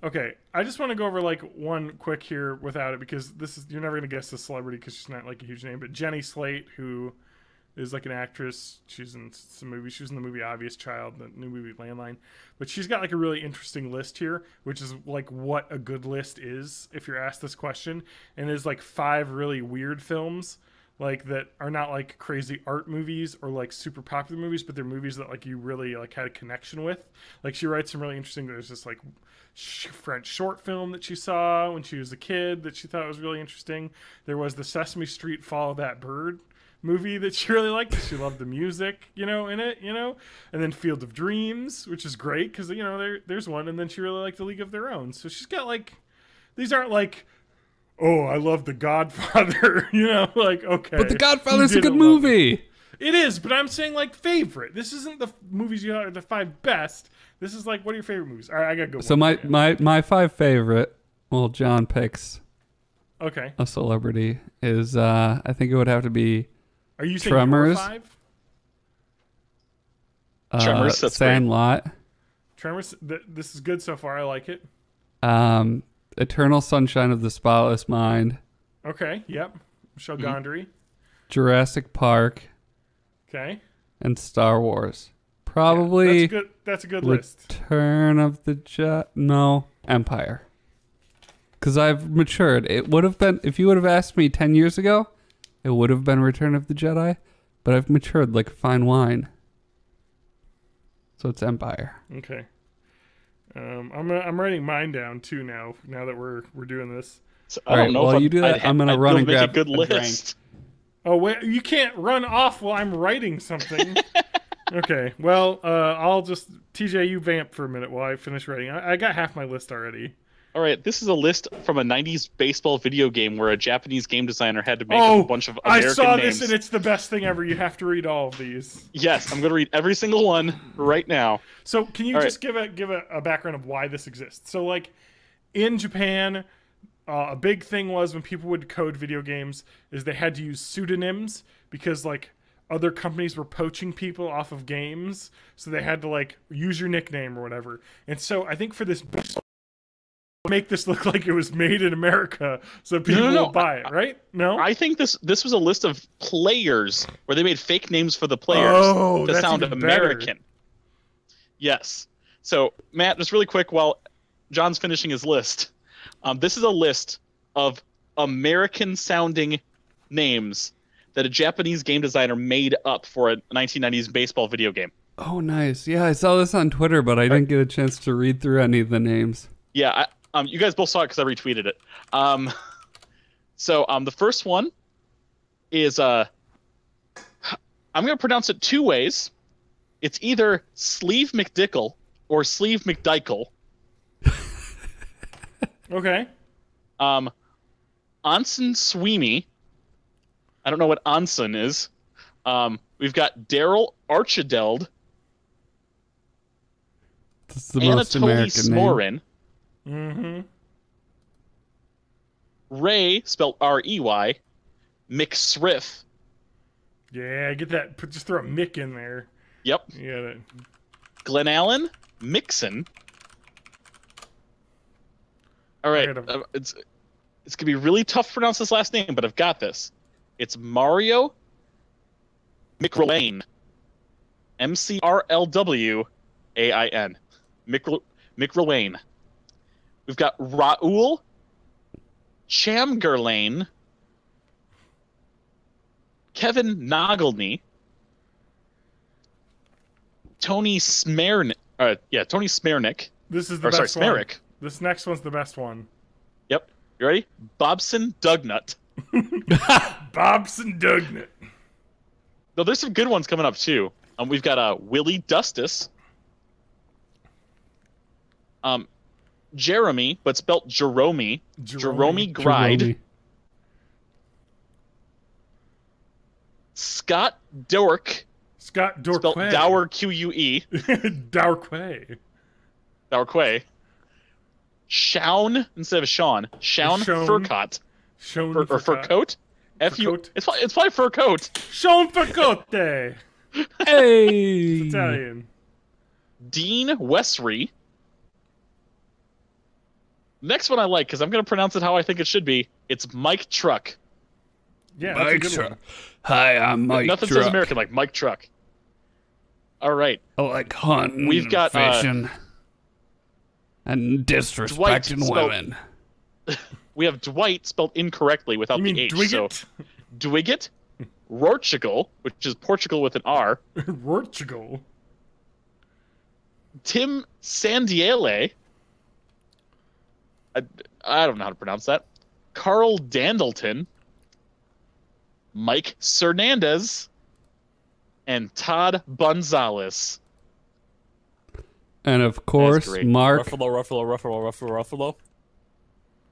okay, I just want to go over like one quick here without it because you're never gonna guess the celebrity because she's not like a huge name. But Jenny Slate, who is like an actress, she's in some movies. She was in the movie Obvious Child, the new movie Landline. But she's got like a really interesting list here, which is like what a good list is if you're asked this question. And there's like 5 really weird films. Like that are not like crazy art movies or like super popular movies, but they're movies that like you really like had a connection with. Like she writes some really interesting. There's this like French short film that she saw when she was a kid that she thought was really interesting. There was the Sesame Street Follow That Bird movie that she really liked. She loved the music, in it, and then Field of Dreams, which is great because there's one, and then she really liked The League of Their Own. So she's got like these aren't like. Oh, I love The Godfather. Like, okay. But The Godfather's a good movie. It is, but I'm saying, like, favorite. This isn't the movies you are the 5 best. This is, like, what are your favorite movies? All right, I got to go. So my 5 favorite, well, John picks a celebrity, is, I think it would have to be Are you saying Tremors. your 5? Tremors, that's Sandlot. Great. Tremors, this is good so far. I like it. Eternal Sunshine of the Spotless Mind. Okay, yep. Michel Gondry. Jurassic Park. Okay. And Star Wars. Probably that's a good list. Return of the Jedi. No, Empire. Because I've matured. It would have been, if you would have asked me 10 years ago, it would have been Return of the Jedi. But I've matured like fine wine. So it's Empire. Okay. I'm writing mine down too now that we're doing this. So I don't know. While you do that, I'm gonna run and grab a good list. Drink. Oh wait, you can't run off while I'm writing something. Okay, well, I'll just TJ, you vamp for a minute while I finish writing. I got half my list already. All right, this is a list from a 90s baseball video game where a Japanese game designer had to make up a bunch of American names. I saw this and it's the best thing ever. You have to read all of these. Yes, I'm going to read every single one right now. So can you just give a background of why this exists? So like in Japan, a big thing was when people would code video games is they had to use pseudonyms because like other companies were poaching people off of games. So they had to like use your nickname or whatever. And so I think for this make this look like it was made in America so people will buy it, right? No? I think this was a list of players where they made fake names for the players to sound American. Better. Yes. So, Matt, just really quick while John's finishing his list. This is a list of American-sounding names that a Japanese game designer made up for a 1990s baseball video game. Oh, nice. Yeah, I saw this on Twitter, but I didn't get a chance to read through any of the names. Yeah, you guys both saw it because I retweeted it. So the first one is I'm going to pronounce it 2 ways. It's either Sleeve McDickle or Sleeve McDykel. Okay. Anson Sweeney. I don't know what Anson is. We've got Daryl Archideld. This is the most American Smorin. name. Mm-hmm. Ray, spelled R-E-Y. McSriff. Yeah, get that. Just throw a Mick in there. Yep. Yeah. Glenallen Mixon. All right. It's gonna be really tough to pronounce this last name, but I've got this. It's Mario McRlain. McRlwain. McRlain. We've got Raul Chamgerlain. Kevin Nogelny. Tony Smernick. Tony Smernick. This is the best one. Smerrick. This next one's the best one. Yep. You ready? Bobson Dugnut. Bobson Dugnut. No, there's some good ones coming up too. We've got Willie Dustis. Jeremy, but spelt Jerome. Jerome Gride. Jerome. Scott Dork. Scott Dorque. Spelt Dower Q-U-E. Dorque. Dorque. Shaun instead of Sean. Shaun Furcott. Sean Or Furcoat. F-U. It's probably Furcoat. Sean Furcote. Hey. It's Italian. Dean Westry. Next one I like because I'm going to pronounce it how I think it should be. It's Mike Truck. Yeah, that's Mike a good Truck. one. Hi, I'm Mike Nothing Truck. says American like Mike Truck. All right. I like hunting. We've got fishing and disrespecting women. We have Dwight spelled incorrectly without You mean the H. Dwiggett? So Dwiggett, Rorchigal, which is Portugal with an R. Portugal. Tim Sandiele. I don't know how to pronounce that. Carl Dandleton. Mike Cernandez. And Todd Gonzalez. And of course, Mark. Ruffalo.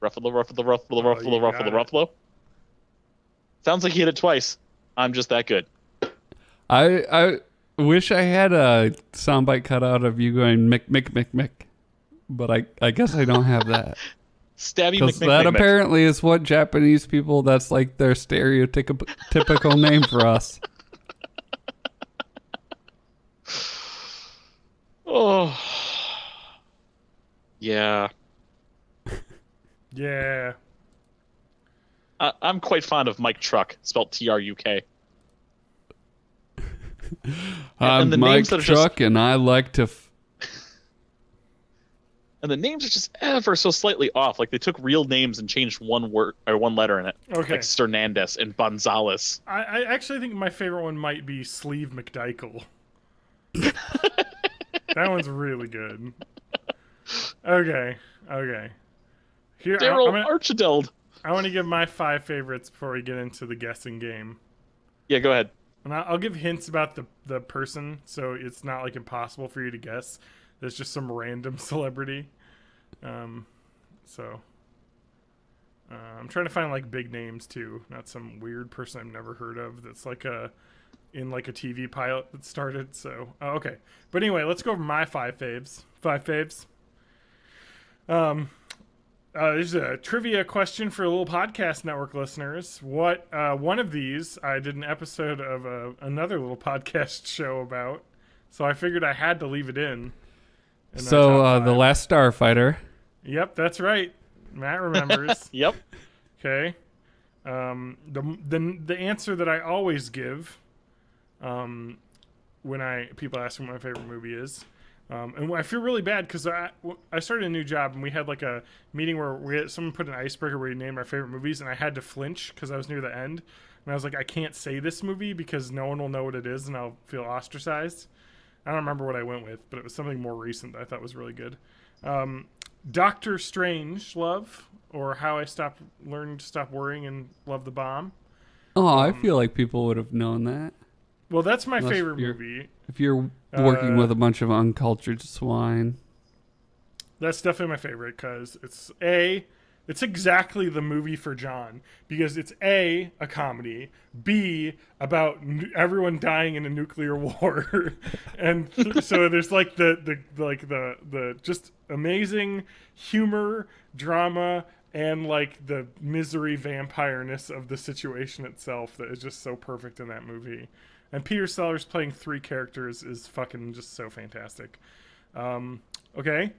Ruffalo. Sounds like he hit it twice. I'm just that good. I wish I had a soundbite cut out of you going Mick, but I guess I don't have that. Stabby Because that apparently is what Japanese people, that's like their stereotypical name for us. Oh. Yeah. Yeah. I'm quite fond of Mike Truck, spelled T-R-U-K. I'm Mike Truck, and I like to... And the names are just ever so slightly off. Like they took real names and changed one word or one letter in it. Okay. Like Cernandez and Gonzalez. I actually think my favorite one might be Sleeve McDykel. That one's really good. Okay. Here, Daryl Archideld. I want to give my 5 favorites before we get into the guessing game. Yeah, go ahead. And I'll give hints about the person, so it's not like impossible for you to guess. There's just some random celebrity. I'm trying to find like big names too, not some weird person I've never heard of that's like in like a TV pilot that started. So okay, but anyway, let's go over my 5 faves. 5 faves. There's a trivia question for little podcast network listeners. What one of these I did an episode of another little podcast show about, so I figured I had to leave it in. So The Last Starfighter. Yep, that's right. Matt remembers. Yep. Okay. The answer that I always give when people ask me what my favorite movie is. And I feel really bad because I started a new job and we had like a meeting where someone put an icebreaker where we named our favorite movies, and I had to flinch because I was near the end. And I was like, I can't say this movie because no one will know what it is and I'll feel ostracized. I don't remember what I went with, but it was something more recent that I thought was really good. Doctor Strange Love, or How I Learned to Stop Worrying and Love the Bomb. Oh, I feel like people would have known that. Well, that's my favorite movie. If you're working with a bunch of uncultured swine. That's definitely my favorite because it's exactly the movie for John, because it's A, a comedy, B, about everyone dying in a nuclear war, and so there's like the just amazing humor, drama, and like the misery vampireness of the situation itself that is just so perfect in that movie. And Peter Sellers playing 3 characters is fucking just so fantastic. Okay.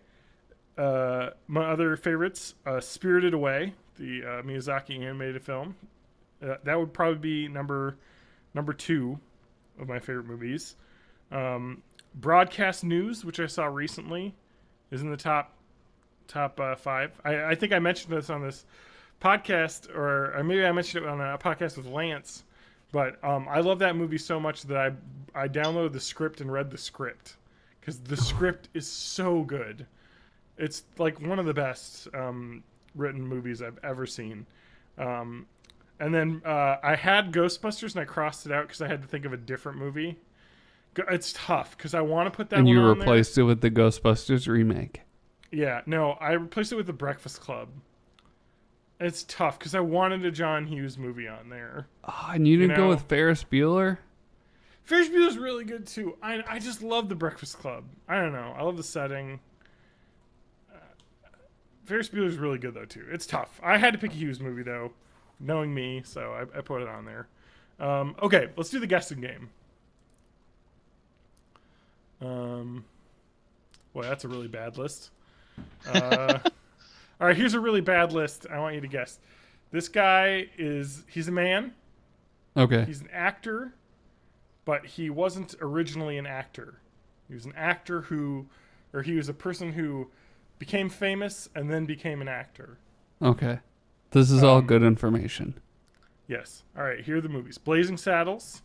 My other favorites, Spirited Away, the Miyazaki animated film. That would probably be number 2 of my favorite movies. Broadcast News, which I saw recently, is in the top 5. I think I mentioned this on this podcast, or maybe I mentioned it on a podcast with Lance. But I love that movie so much that I downloaded the script and read the script because the script is so good. It's like one of the best written movies I've ever seen. And then I had Ghostbusters and I crossed it out because I had to think of a different movie. It's tough because I want to put that one on there. And you replaced it with the Ghostbusters remake. Yeah, no, I replaced it with The Breakfast Club. It's tough because I wanted a John Hughes movie on there. Oh, and you didn't go with Ferris Bueller? Ferris Bueller's really good too. I just love The Breakfast Club. I don't know. I love the setting. Ferris Bueller's really good though too. It's tough. I had to pick a Hughes movie though, knowing me, so I put it on there. Okay, let's do the guessing game. Boy, that's a really bad list. All right, here's a really bad list. I want you to guess. This guy he's a man. Okay. He's an actor, but he wasn't originally an actor. He was an actor he was a person who became famous and then became an actor. Okay. This is all good information. Yes. All right, here are the movies. Blazing Saddles.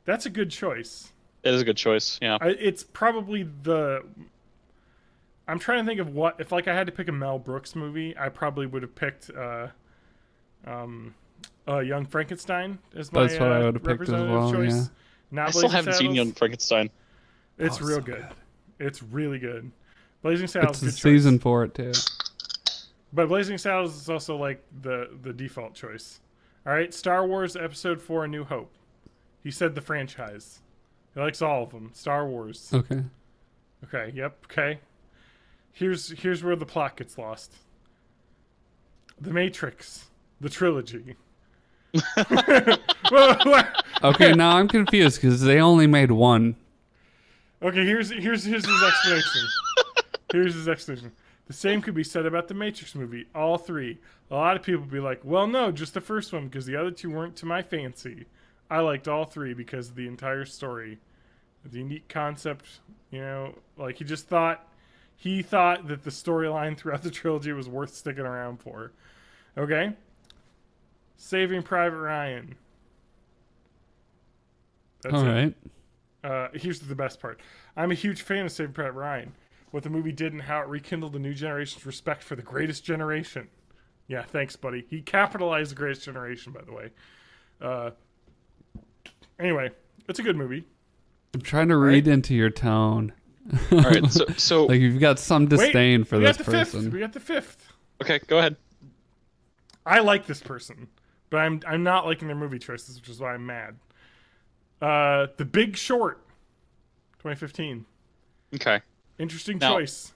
That's a good choice. It is a good choice, yeah. It's probably I'm trying to think of what, if like I had to pick a Mel Brooks movie, I probably would have picked Young Frankenstein as my That's what I would have picked as well, choice. yeah. Not I still haven't seen Young Frankenstein. It's real so good. It's really good. Blazing Saddles it's is the good season choice. for it too. But Blazing Saddles is also like the default choice. All right, Star Wars Episode 4: A New Hope. He said the franchise. He likes all of them. Star Wars. Okay. Okay, yep, okay. Here's where the plot gets lost. The Matrix, the trilogy. Okay, now I'm confused because they only made one. Okay, here's his explanation. Here's his explanation. The same could be said about the Matrix movie, all 3. A lot of people would be like, well, no, just the first one because the other 2 weren't to my fancy. I liked all 3 because of the entire story. The unique concept, like he thought that the storyline throughout the trilogy was worth sticking around for. Okay? Saving Private Ryan. That's All it. right. Here's the best part. I'm a huge fan of Saving Private Ryan. What the movie did and how it rekindled the new generation's respect for the greatest generation. Yeah, thanks, buddy. He capitalized the greatest generation, by the way. Anyway, it's a good movie. I'm trying to read into your tone. All right, so like you've got some disdain for this person. person. We got the 5th. Okay, go ahead. I like this person, but I'm not liking their movie choices, which is why I'm mad. The Big Short, 2015. Okay. Interesting Now, choice.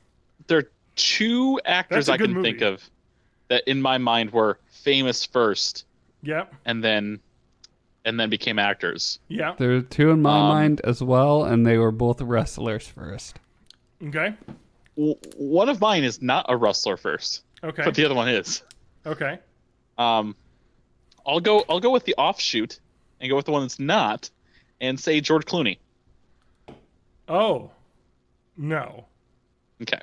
There are 2 actors I can think of that in my mind were famous first. Yep. And then became actors. Yeah. There are 2 in my mind as well, and they were both wrestlers first. Okay. One of mine is not a wrestler first. Okay. But the other one is. Okay. I'll go with the offshoot and go with the one that's not, and say George Clooney. Oh. No. Okay.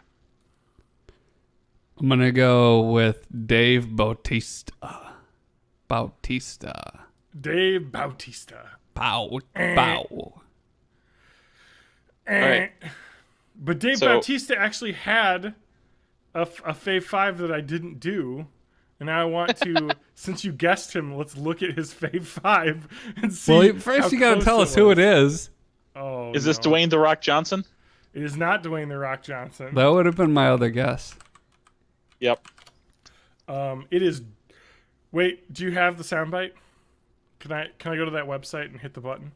I'm gonna go with Dave Bautista. Dave Bautista. Bow. All right. But Dave Bautista actually had a Fave 5 that I didn't do. And now I want to, since you guessed him, let's look at his Fave 5 and see. Well, first you gotta tell us who it is. Oh, is this Dwayne "The Rock" Johnson? It is not Dwayne "The Rock" Johnson. That would have been my other guess. Yep. It is. Wait, do you have the soundbite? Can I go to that website and hit the button?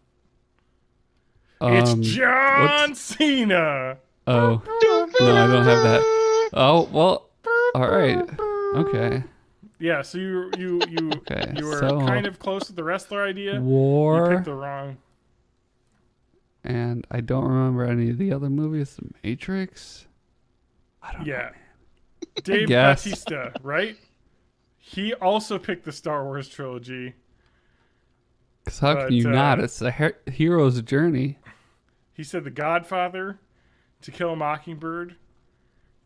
It's John Cena. Oh no, I don't have that. Oh well, all right. Okay. Yeah, so you Okay, you were so- kind of close with the wrestler idea. You War. picked the wrong. And I don't remember any of the other movies. The Matrix. I don't know. Yeah. Man. Dave guess. Bautista, right? He also picked the Star Wars trilogy. Because how But, can you not? It's the hero's journey. He said The Godfather, To Kill a Mockingbird,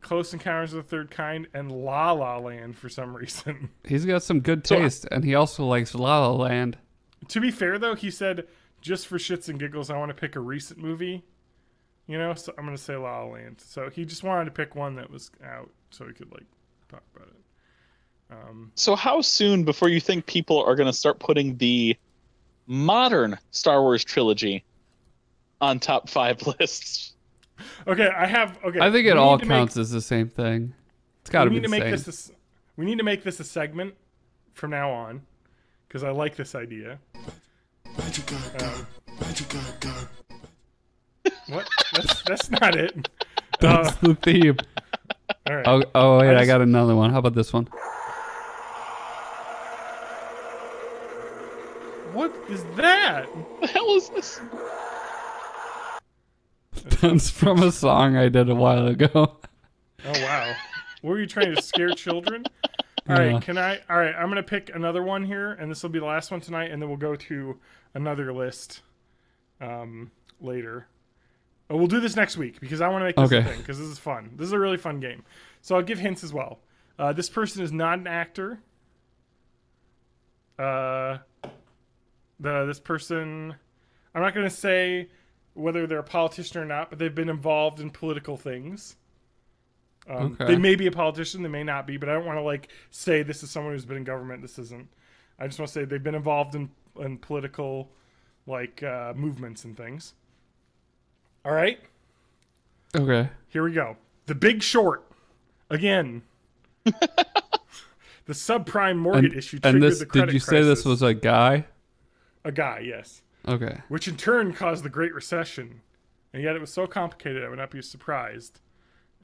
Close Encounters of the Third Kind, and La La Land for some reason. He's got some good taste, and he also likes La La Land. To be fair, though, he said, just for shits and giggles, I want to pick a recent movie. You know, so I'm going to say La La Land. So he just wanted to pick one that was out so he could, like, talk about it. So how soon before you think people are going to start putting the modern Star Wars trilogy on top 5 lists? Okay, I think it all counts as the same thing. It's got to be the same. We need to make this a segment from now on, because I like this idea. What? That's not it. That's the theme. All right. Oh wait, I got another one. How about this one? What is that? What the hell is this? That's from a song I did a while ago. Oh wow. Were you trying to scare children? All right, all right, I'm going to pick another one here, and this will be the last one tonight, and then we'll go to another list later. Oh, we'll do this next week, because I want to make this a thing, because this is fun. This is a really fun game. So I'll give hints as well. This person is not an actor. This person, I'm not going to say whether they're a politician or not, but they've been involved in political things. They may be a politician, they may not be, but I don't want to like say this is someone who's been in government. This isn't. I just want to say they've been involved in political like movements and things. All right. Okay. Here we go. The Big Short. Again. The subprime mortgage issue triggered the credit did you crisis. say this was a guy? A guy, yes. Okay. Which in turn caused the Great Recession. And yet it was so complicated I would not be surprised.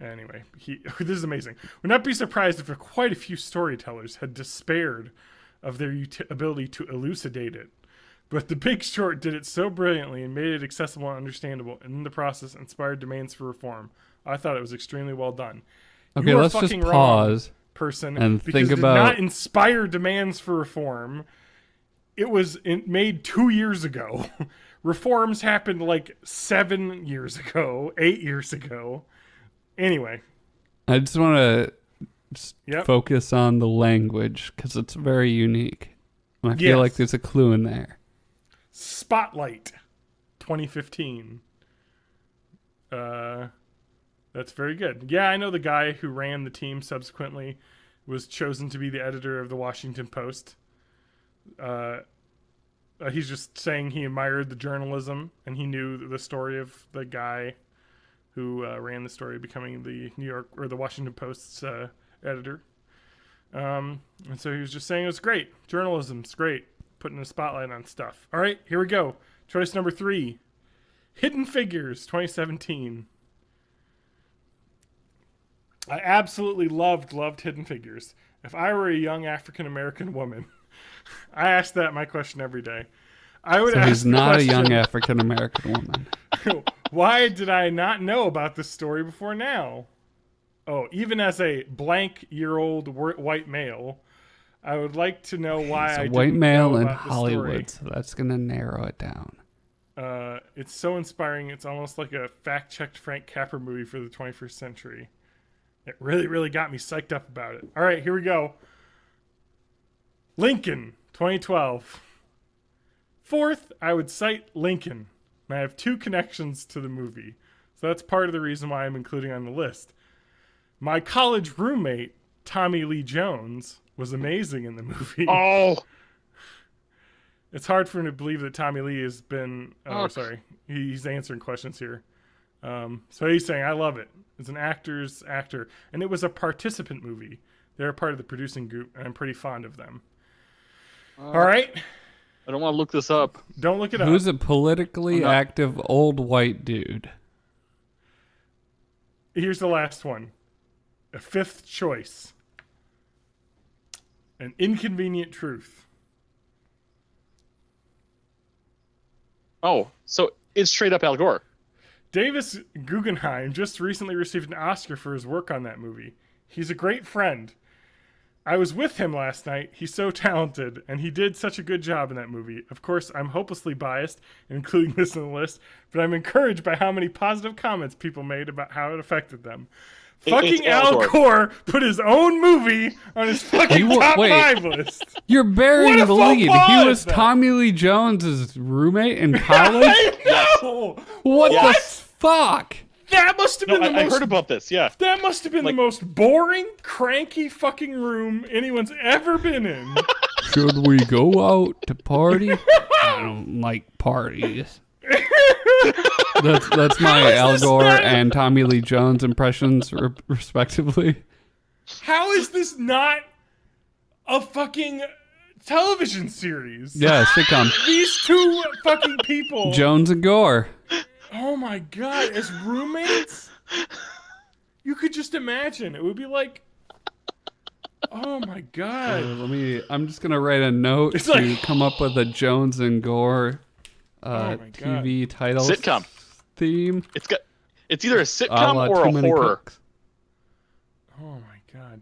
Anyway, this is amazing. Would not be surprised if quite a few storytellers had despaired of their ability to elucidate it. But The Big Short did it so brilliantly and made it accessible and understandable, and in the process inspired demands for reform. I thought it was extremely well done. Okay, let's just pause person, and think it about. Did not inspire demands for reform. It was made 2 years ago. Reforms happened like 7 years ago, 8 years ago. Anyway, I just want to focus on the language because it's very unique. And I feel like there's a clue in there. Spotlight, 2015. That's very good. Yeah, I know the guy who ran the team subsequently was chosen to be the editor of the Washington Post. He's just saying he admired the journalism and he knew the story of the guy who ran the story, becoming the New York or the Washington Post's editor. And so he was just saying it was great. Journalism's great. Putting a spotlight on stuff. All right, here we go. Choice number 3. Hidden Figures, 2017. I absolutely loved Hidden Figures. If I were a young African-American woman, I ask that my question every day. I would ask he's not a young African-American woman. Why did I not know about this story before now? Oh, even as a blank-year-old white male, I would like to know why I didn't know about the story. White male in Hollywood, so that's going to narrow it down. It's so inspiring. It's almost like a fact-checked Frank Capra movie for the 21st century. It really, really got me psyched up about it. All right, here we go. Lincoln, 2012. Fourth, I would cite Lincoln. And I have 2 connections to the movie. So that's part of the reason why I'm including on the list. My college roommate, Tommy Lee Jones, was amazing in the movie. Oh! It's hard for me to believe that Tommy Lee has been... Oh, sorry. He's answering questions here. So he's saying, I love it. It's an actor's actor. And it was a participant movie. They're a part of the producing group, and I'm pretty fond of them. All right. I don't want to look this up. Don't look it up. Who's a politically active old white dude? Here's the last one. A 5th choice. An Inconvenient Truth. Oh, so it's straight up Al Gore. Davis Guggenheim just recently received an Oscar for his work on that movie. He's a great friend. I was with him last night. He's so talented, and he did such a good job in that movie. Of course, I'm hopelessly biased, including this in the list, but I'm encouraged by how many positive comments people made about how it affected them. Fucking Al Gore put his own movie on his fucking top 5 list. You're burying the lead. He was Tommy Lee Jones' roommate in college? I know! What the fuck? That must have been the most... I heard about this, yeah. That must have been the most boring, cranky fucking room anyone's ever been in. Should we go out to party? I don't like parties. That's my Al Gore and Tommy Lee Jones impressions, respectively. How is this not a fucking television series? Yeah, sitcom. These two fucking people. Jones and Gore. Oh my god, as roommates? You could just imagine. It would be like, oh my god. I'm just gonna write a note to come up with a Jones and Gore TV title sitcom theme. It's either a sitcom or a horror. Cooks. Oh my god.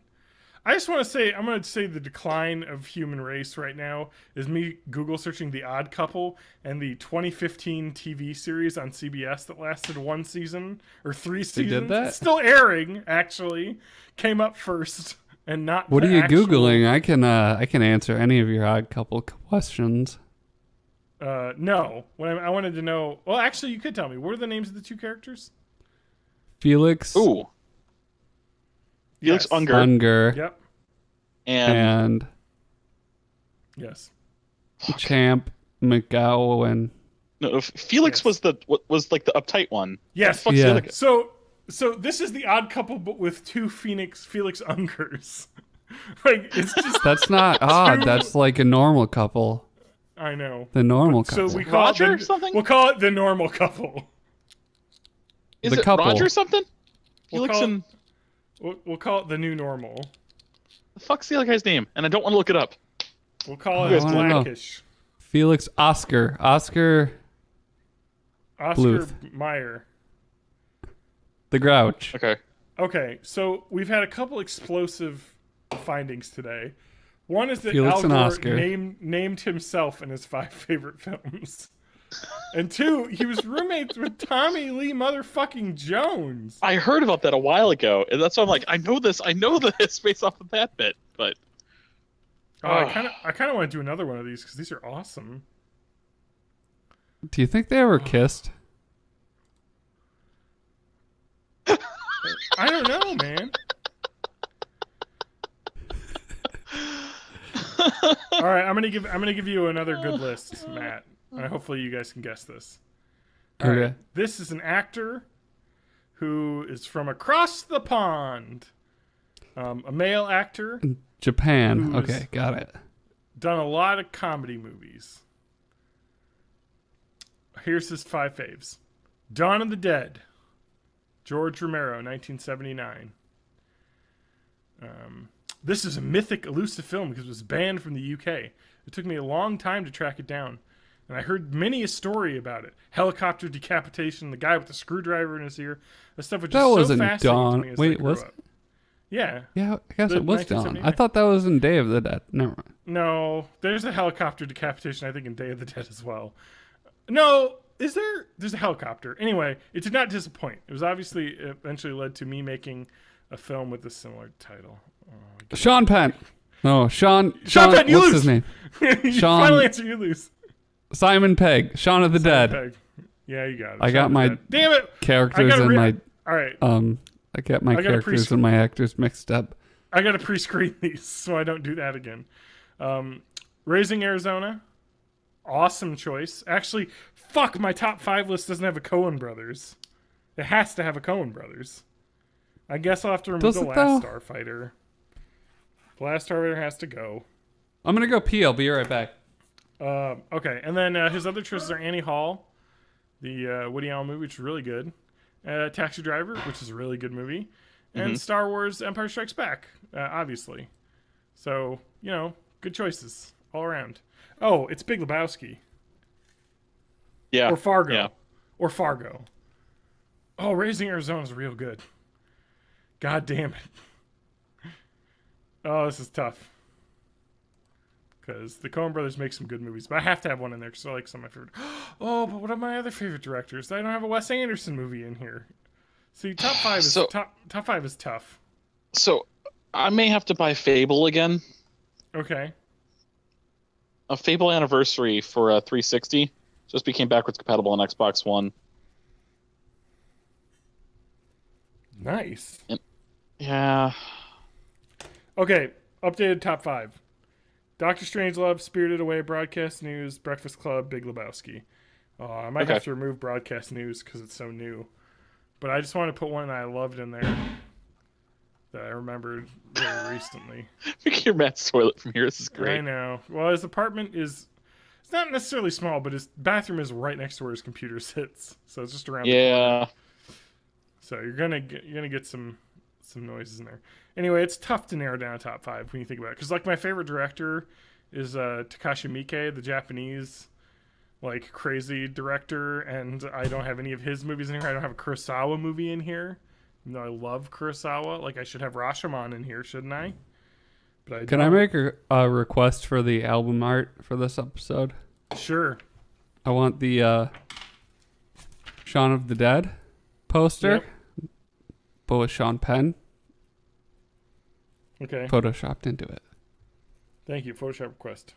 I just want to say, I'm going to say the decline of human race right now is me Google searching The Odd Couple, and the 2015 TV series on CBS that lasted 1 season or 3 seasons. They did that? It's still airing, actually. Came up first and not. What are you Googling? I can answer any of your Odd Couple questions. No. I wanted to know. Well, actually, you could tell me. What are the names of the 2 characters? Felix. Ooh. Felix Unger. Unger. Yep. And yes. Champ McGowan. No, Felix was like the uptight one. Yes. Yeah. So this is The Odd Couple, but with 2 Felix Ungers. Like, it's just. That's not odd. That's like a normal couple. I know. The normal couple. So we call Roger it something? We'll call it the normal couple. Is the it couple. Roger something? We'll Felix and... We'll call it the new normal. The fuck's the other guy's name? And I don't want to look it up. We'll call it Blackish. Felix Oscar Bluth. Meyer. The Grouch. Okay, so we've had a couple explosive findings today. One is that Felix Al Gore named himself in his 5 favorite films. And 2, he was roommates with Tommy Lee motherfucking Jones. I heard about that a while ago, and that's why I'm like, I know this based off of that bit, but I kind of want to do another one of these because these are awesome. Do you think they ever kissed? I don't know, man. All right, I'm gonna give you another good list, Matt. Hopefully you guys can guess this. All right, this is an actor who is from across the pond. A male actor. Japan. Okay, got it. Done a lot of comedy movies. Here's his 5 faves. Dawn of the Dead. George Romero, 1979. This is a mythic, elusive film because it was banned from the UK. It took me a long time to track it down. And I heard many a story about it. Helicopter decapitation, the guy with the screwdriver in his ear. That stuff was just so fascinating to me as I grew up. Yeah. Yeah, I guess it was Dawn. I thought that was in Day of the Dead. Never mind. No, there's a helicopter decapitation, I think, in Day of the Dead as well. No, is there? There's a helicopter. Anyway, it did not disappoint. It was obviously eventually led to me making a film with a similar title. Sean Penn. No, Sean Penn, you what's lose. his name? Sean. Final answer, you lose. Simon Pegg. Shaun of the Dead. Pegg. Yeah, you got it. I got my damn it characters and my all right. I got my characters and my actors mixed up. I got to pre-screen these so I don't do that again. Raising Arizona. Awesome choice. Actually, fuck, my top 5 list doesn't have a Coen brothers. It has to have a Coen brothers. I guess I'll have to remove The Last Starfighter. The Last Starfighter has to go. I'm going to go pee. I'll be right back. Okay, and then his other choices are Annie Hall, the Woody Allen movie, which is really good. Taxi Driver, which is a really good movie. And Star Wars Empire Strikes Back, obviously. So, good choices all around. Oh, it's Big Lebowski. Yeah. Or Fargo. Yeah. Or Fargo. Oh, Raising Arizona is real good. God damn it. Oh, this is tough. Because the Coen brothers make some good movies. But I have to have one in there because I like some of my favorite. Oh, but what are my other favorite directors? I don't have a Wes Anderson movie in here. See, top five is tough. So I may have to buy Fable again. Okay. A Fable Anniversary for 360 just became backwards compatible on Xbox One. Nice. Yeah. Okay, updated top 5. Doctor Strangelove, Spirited Away, Broadcast News, Breakfast Club, Big Lebowski. I might have to remove Broadcast News because it's so new. But I just want to put one that I loved in there that I remembered very recently. We can hear Matt's toilet from here. This is great. I know. Well, his apartment is... It's not necessarily small, but his bathroom is right next to where his computer sits. So it's just around the corner. So you're gonna get some noises in there. Anyway, it's tough to narrow down a top 5 when you think about it. Because like my favorite director is Takashi Miike, the Japanese like crazy director, and I don't have any of his movies in here. I don't have a Kurosawa movie in here. Even though I love Kurosawa, like I should have Rashomon in here, shouldn't I? But Can I make a request for the album art for this episode? Sure. I want the Shaun of the Dead poster, but with Sean Penn. Okay. Photoshopped into it. Thank you. Photoshop request.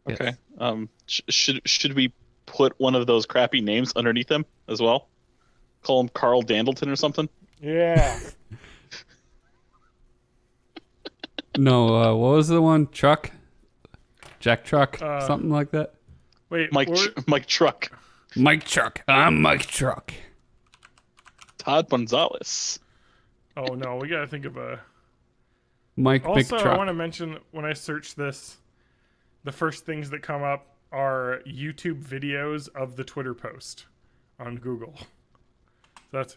Okay. Yes. Should we put one of those crappy names underneath him as well? Call him Carl Dandleton or something? Yeah. No, what was the one? Truck? Jack Truck? Something like that? Wait, Mike Truck. Mike Truck. I'm Mike Truck. Todd Gonzalez. Oh no, we gotta think of a... Mike Big Also, Truck. I want to mention when I search this, the first things that come up are YouTube videos of the Twitter post on Google. So that's...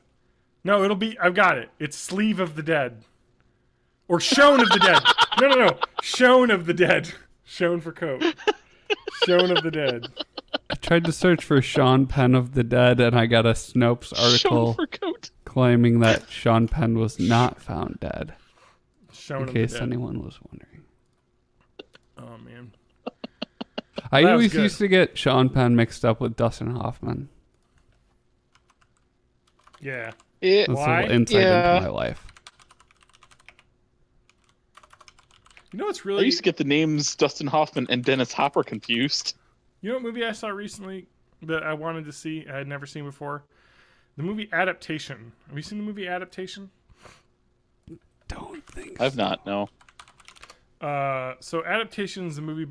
No, it'll be... I've got it. It's Sleeve of the Dead. Or Shown of the Dead. No. Shown of the Dead. Shown for coat. Shown of the Dead. I tried to search for Sean Penn of the Dead, and I got a Snopes article claiming that Sean Penn was not found dead. Shown in case anyone was wondering. Oh, man. I always used to get Sean Penn mixed up with Dustin Hoffman. Yeah. That's a little insight into my life. You know what's really... I used to get the names Dustin Hoffman and Dennis Hopper confused. You know what movie I saw recently that I wanted to see, I had never seen before? The movie Adaptation. Have you seen the movie Adaptation? Don't think so. I've not, no. So Adaptation is a movie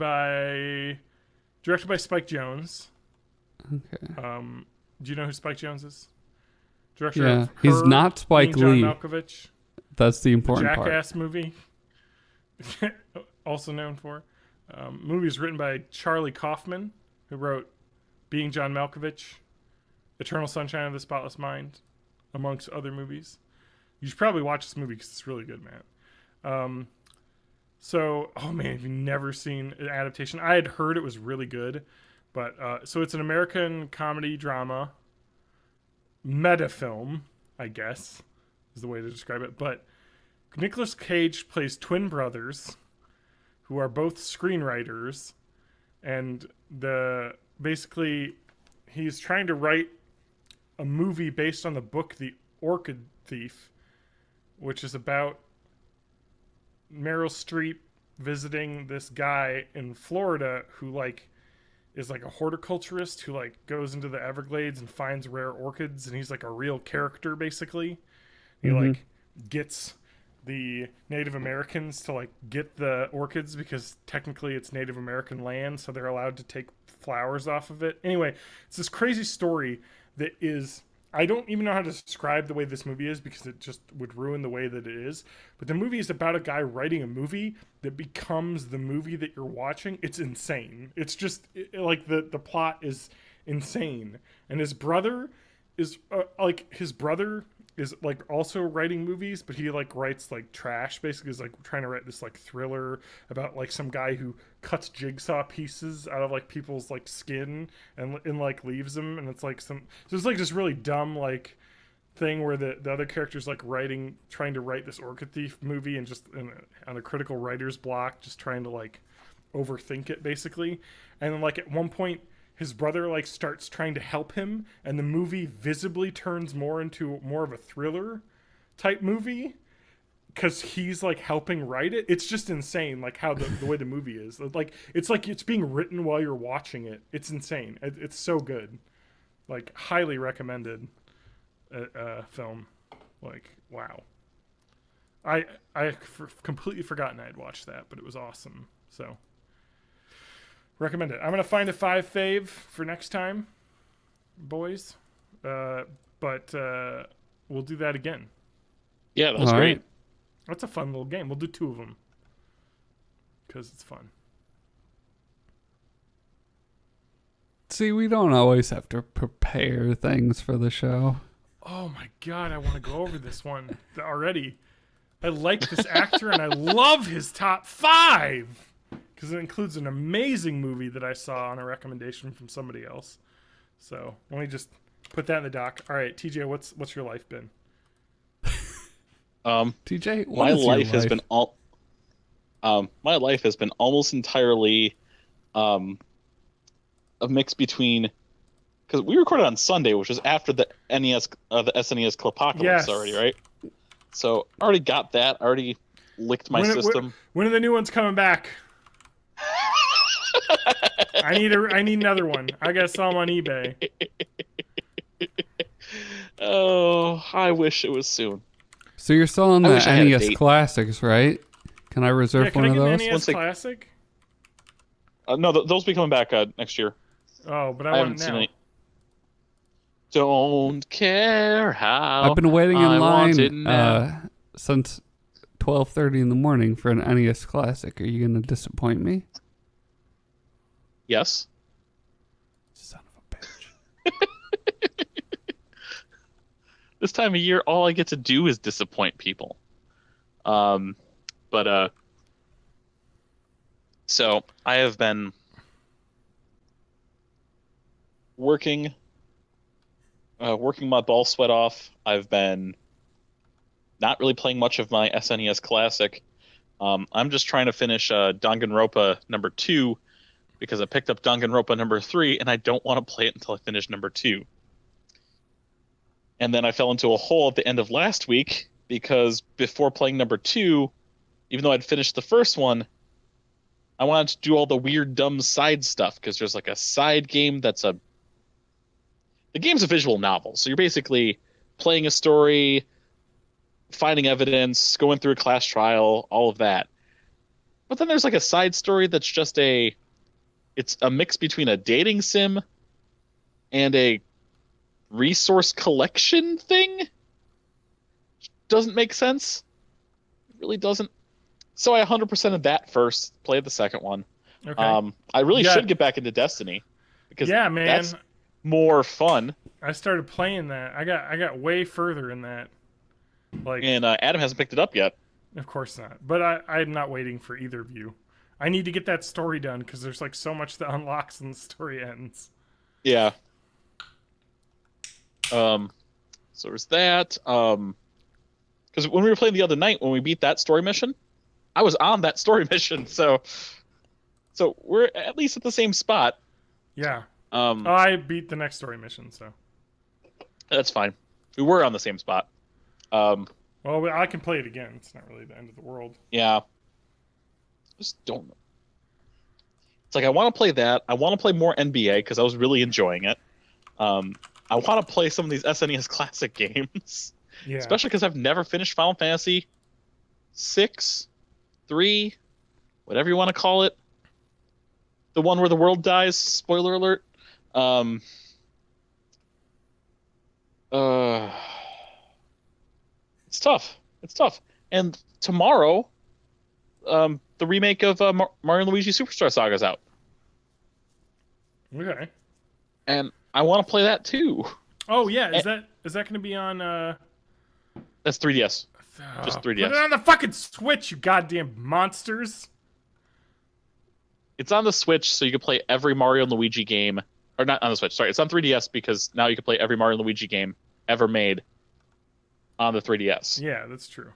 directed by Spike Jonze. Okay. Do you know who Spike Jonze is? Director Yeah, of he's Her, not Spike John Lee. Malkovich. That's the important Jackass part. movie. Also known for. Movie is written by Charlie Kaufman, who wrote Being John Malkovich, Eternal Sunshine of the Spotless Mind, amongst other movies. You should probably watch this movie because it's really good, man. Oh man, have you never seen an Adaptation? I had heard it was really good, but so it's an American comedy drama, meta film, I guess, is the way to describe it. But Nicolas Cage plays twin brothers who are both screenwriters, and basically he's trying to write a movie based on the book The Orchid Thief, which is about Meryl Streep visiting this guy in Florida who is a horticulturist who goes into the Everglades and finds rare orchids, and he's a real character basically. He gets the Native Americans to get the orchids because technically it's Native American land, so they're allowed to take flowers off of it. Anyway, it's this crazy story that is... I don't even know how to describe the way this movie is because it just would ruin the way that it is. But the movie is about a guy writing a movie that becomes the movie that you're watching. It's insane. It's just the plot is insane. And his brother is is like also writing movies, but he like writes like trash. Basically, is like trying to write this like thriller about like some guy who cuts jigsaw pieces out of like people's like skin and like leaves them, and it's like so it's like this really dumb like thing where the other character's like trying to write this Orchid Thief movie and just on a critical writer's block, just trying to like overthink it basically, and then like at one point his brother like starts trying to help him, and the movie visibly turns more into more of a thriller type movie because he's like helping write it. It's just insane, like how the way the movie is. Like it's being written while you're watching it. It's insane. It's so good. Like highly recommended film. Like wow. I completely forgotten I'd watched that, but it was awesome. So. Recommend it. I'm going to find a 5 fave for next time, boys. But we'll do that again. Yeah, that was great. That's a fun little game. We'll do 2 of them because it's fun. See, we don't always have to prepare things for the show. Oh my God, I want to go over this one already. I like this actor and I love his top 5. Because it includes an amazing movie that I saw on a recommendation from somebody else. So let me just put that in the doc. All right, TJ, what's your life been? TJ, my life has been my life has been almost entirely a mix between, because we recorded on Sunday, which was after the SNES Clipocalypse already, right? So I already got that. I already licked my system. When are the new ones coming back? I need another one. I gotta sell them on eBay. Oh, I wish it was soon. So you're selling the NES Classics, right? Can I reserve one of those? NES Classic? No, those will be coming back next year. Oh, but I want it now. Don't care how. I've been waiting in line since 12:30 in the morning for an NES Classic. Are you going to disappoint me? Yes. Son of a bitch. This time of year, all I get to do is disappoint people. So I have been working my ball sweat off. I've been not really playing much of my SNES Classic. I'm just trying to finish Danganronpa number 2 because I picked up Danganronpa number 3 and I don't want to play it until I finish number 2. And then I fell into a hole at the end of last week because before playing number 2, even though I'd finished the first one, I wanted to do all the weird, dumb side stuff because there's like a side game the game's a visual novel. So you're basically playing a story, finding evidence, going through a class trial, all of that. But then there's like a side story that's just it's a mix between a dating sim and a resource collection thing. Doesn't make sense. It really doesn't. So I 100%ed that first, played the second one. Okay. I really should get back into Destiny because that's more fun. I started playing that. I got way further in that. And Adam hasn't picked it up yet. Of course not. But I'm not waiting for either of you. I need to get that story done because there's like so much that unlocks and the story ends. Yeah. So there's that. Because when we were playing the other night, when we beat that story mission, I was on that story mission, so we're at least at the same spot. Yeah. I beat the next story mission, so that's fine. We were on the same spot. Well, I can play it again. It's not really the end of the world. Yeah. Just don't know. It's like I want to play that. I want to play more NBA because I was really enjoying it. I want to play some of these SNES Classic games. Yeah. Especially because I've never finished Final Fantasy 6, 3, whatever you want to call it. The one where the world dies. Spoiler alert. It's tough. It's tough. And tomorrow, the remake of Mario and Luigi Superstar Saga is out. Okay. And I want to play that too. Oh yeah, is that going to be on That's 3DS. Just 3DS. Put it on the fucking Switch, you goddamn monsters. It's on the Switch, so you can play every Mario and Luigi game. Or not on the Switch, sorry. It's on 3DS because now you can play every Mario and Luigi game ever made on the 3DS. Yeah, that's true.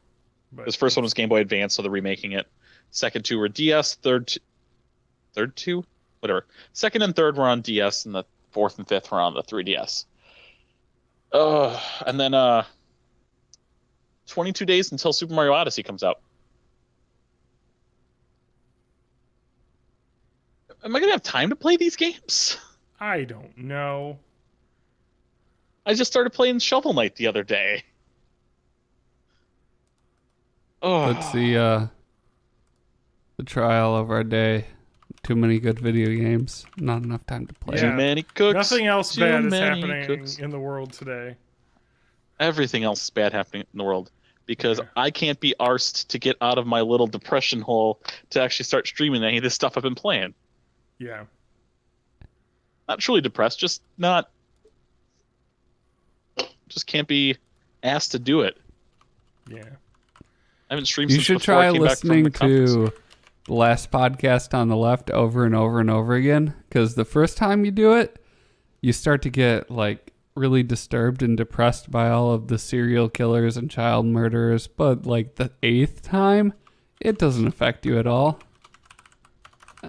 But This first one was Game Boy Advance, so they're remaking it. Second two were DS. Third two? Whatever. Second and third were on DS, and the fourth and fifth were on the 3DS. And then 22 days until Super Mario Odyssey comes out. Am I going to have time to play these games? I don't know. I just started playing Shovel Knight the other day. Oh. That's the trial of our day. Too many good video games. Not enough time to play. Yeah. Too many cooks. Nothing else too bad is many happening cooks. in the world today. Everything else is bad happening in the world because I can't be arsed to get out of my little depression hole to actually start streaming any of this stuff I've been playing. Yeah. Not truly depressed, just can't be asked to do it. Yeah. I haven't streamed You since should before try I came back from listening the conference. to the last podcast on the left over and over and over again, because the first time you do it, you start to get like really disturbed and depressed by all of the serial killers and child murderers, but like the 8th time, it doesn't affect you at all.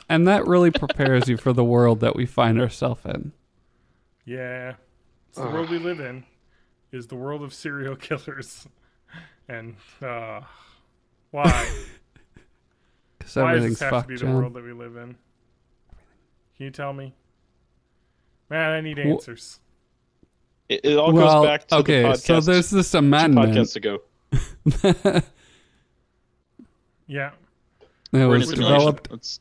And that really prepares you for the world that we find ourselves in. Yeah. It's the world we live in. Is the world of serial killers. And why? Because Why does everything's this have to fucked, be the John. world that we live in? Can you tell me? Man, I need answers. It all Well, goes back to okay, the podcast. so there's this 2 amendment. podcasts ago. Yeah. It We're in a was simulation. developed It's-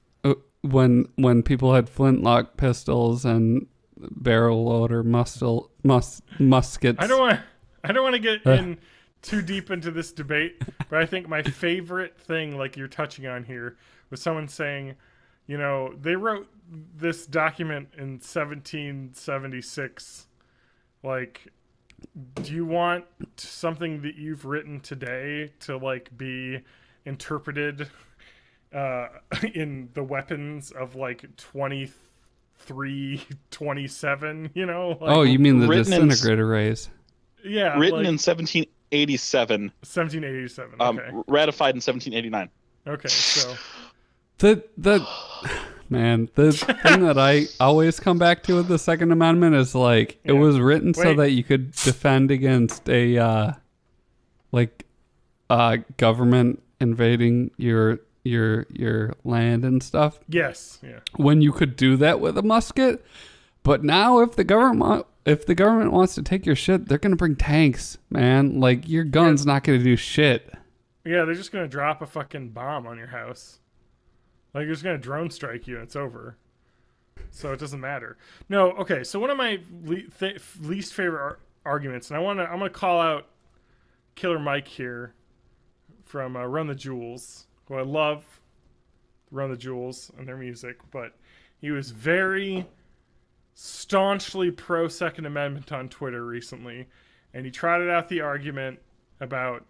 when people had flintlock pistols and barrel loader muskets. I don't want to get in too deep into this debate, but I think my favorite thing, like you're touching on here, was someone saying, you know, they wrote this document in 1776. Like, do you want something that you've written today to like be interpreted in the weapons of like 2327? You know? Like, Oh, you mean the Written in- disintegrator rays? yeah, written like in 1787, 1787. Okay. ratified in 1789. Okay, so The man, the thing that I always come back to with the Second Amendment is like it Yeah. was written so Wait. that you could defend against a government invading your land and stuff. yes, yeah. When you could do that with a musket, but now if the government wants to take your shit, they're gonna bring tanks, man. Like your gun's not gonna do shit. Yeah, they're just gonna drop a fucking bomb on your house. Like, they're just gonna drone strike you and it's over. So it doesn't matter. No, okay. So one of my least favorite arguments, and I'm gonna call out Killer Mike here from Run the Jewels, who I love. Run the Jewels and their music, but he was very staunchly pro Second Amendment on Twitter recently, and he trotted out the argument about,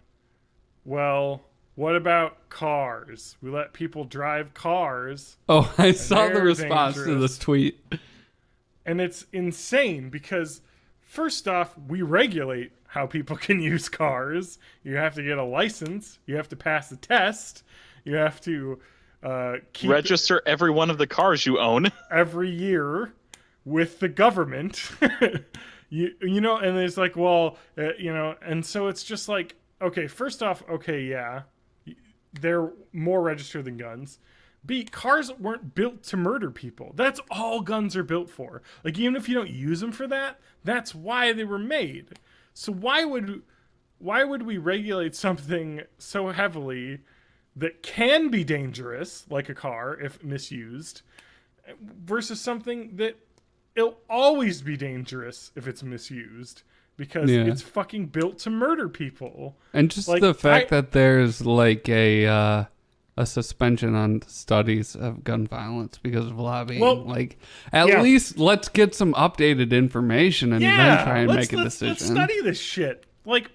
well, what about cars? We let people drive cars, Oh, I saw the they're response to dangerous. this tweet. and it's insane because first off, we regulate how people can use cars. You have to get a license, you have to pass a test, you have to keep Register every one of the cars you own. every year with the government. you know, and it's like, well, you know, and so it's just like, okay, first off, okay, yeah, they're more registered than guns. B, cars weren't built to murder people. That's all guns are built for. Like, even if you don't use them for that, that's why they were made. So why would we regulate something so heavily that can be dangerous, like a car if misused, versus something that it'll always be dangerous if it's misused because Yeah. it's fucking built to murder people. And just Like, the fact that there's like a suspension on studies of gun violence because of lobbying. Well, like, at yeah. least let's get some updated information and then try and make a let's decision. study this shit. Like,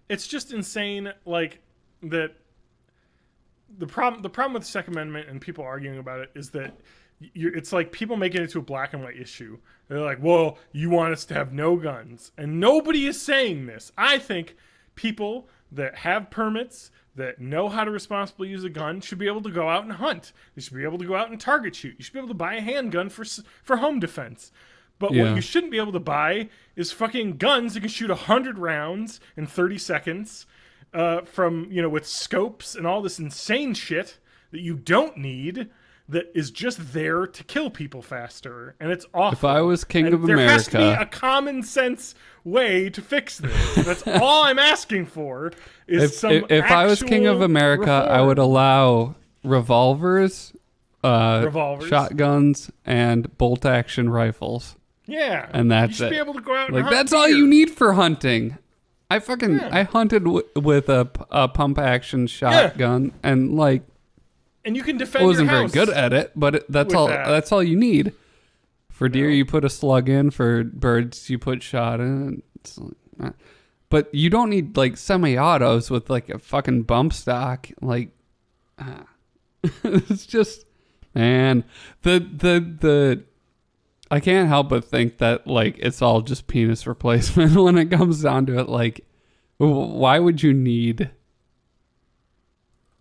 it's just insane, like, that the problem with the Second Amendment and people arguing about it is that it's like people make it into a black and white issue. They're like, well, you want us to have no guns. And nobody is saying this. I think people that have permits, that know how to responsibly use a gun, should be able to go out and hunt. They should be able to go out and target shoot. You should be able to buy a handgun for home defense. But what you shouldn't be able to buy is fucking guns that can shoot 100 rounds in 30 seconds from, with scopes and all this insane shit that you don't need, that is just there to kill people faster. And it's awful. If I was king of America... There has to be a common sense way to fix this. That's all I'm asking for, is if I was king of America, reform. I would allow revolvers, shotguns, and bolt-action rifles. Yeah. And that's you should it. be able to go out and like, hunt that's deer. all you need for hunting. I hunted with a pump-action shotgun, and, like... And you can defend I wasn't your very house good at it, but that's all. That's all you need. For deer, you put a slug in. For birds, you put shot in. But you don't need like semi-autos with like a fucking bump stock. Like, it's just, man. The I can't help but think that like it's all just penis replacement when it comes down to it. Like, why would you need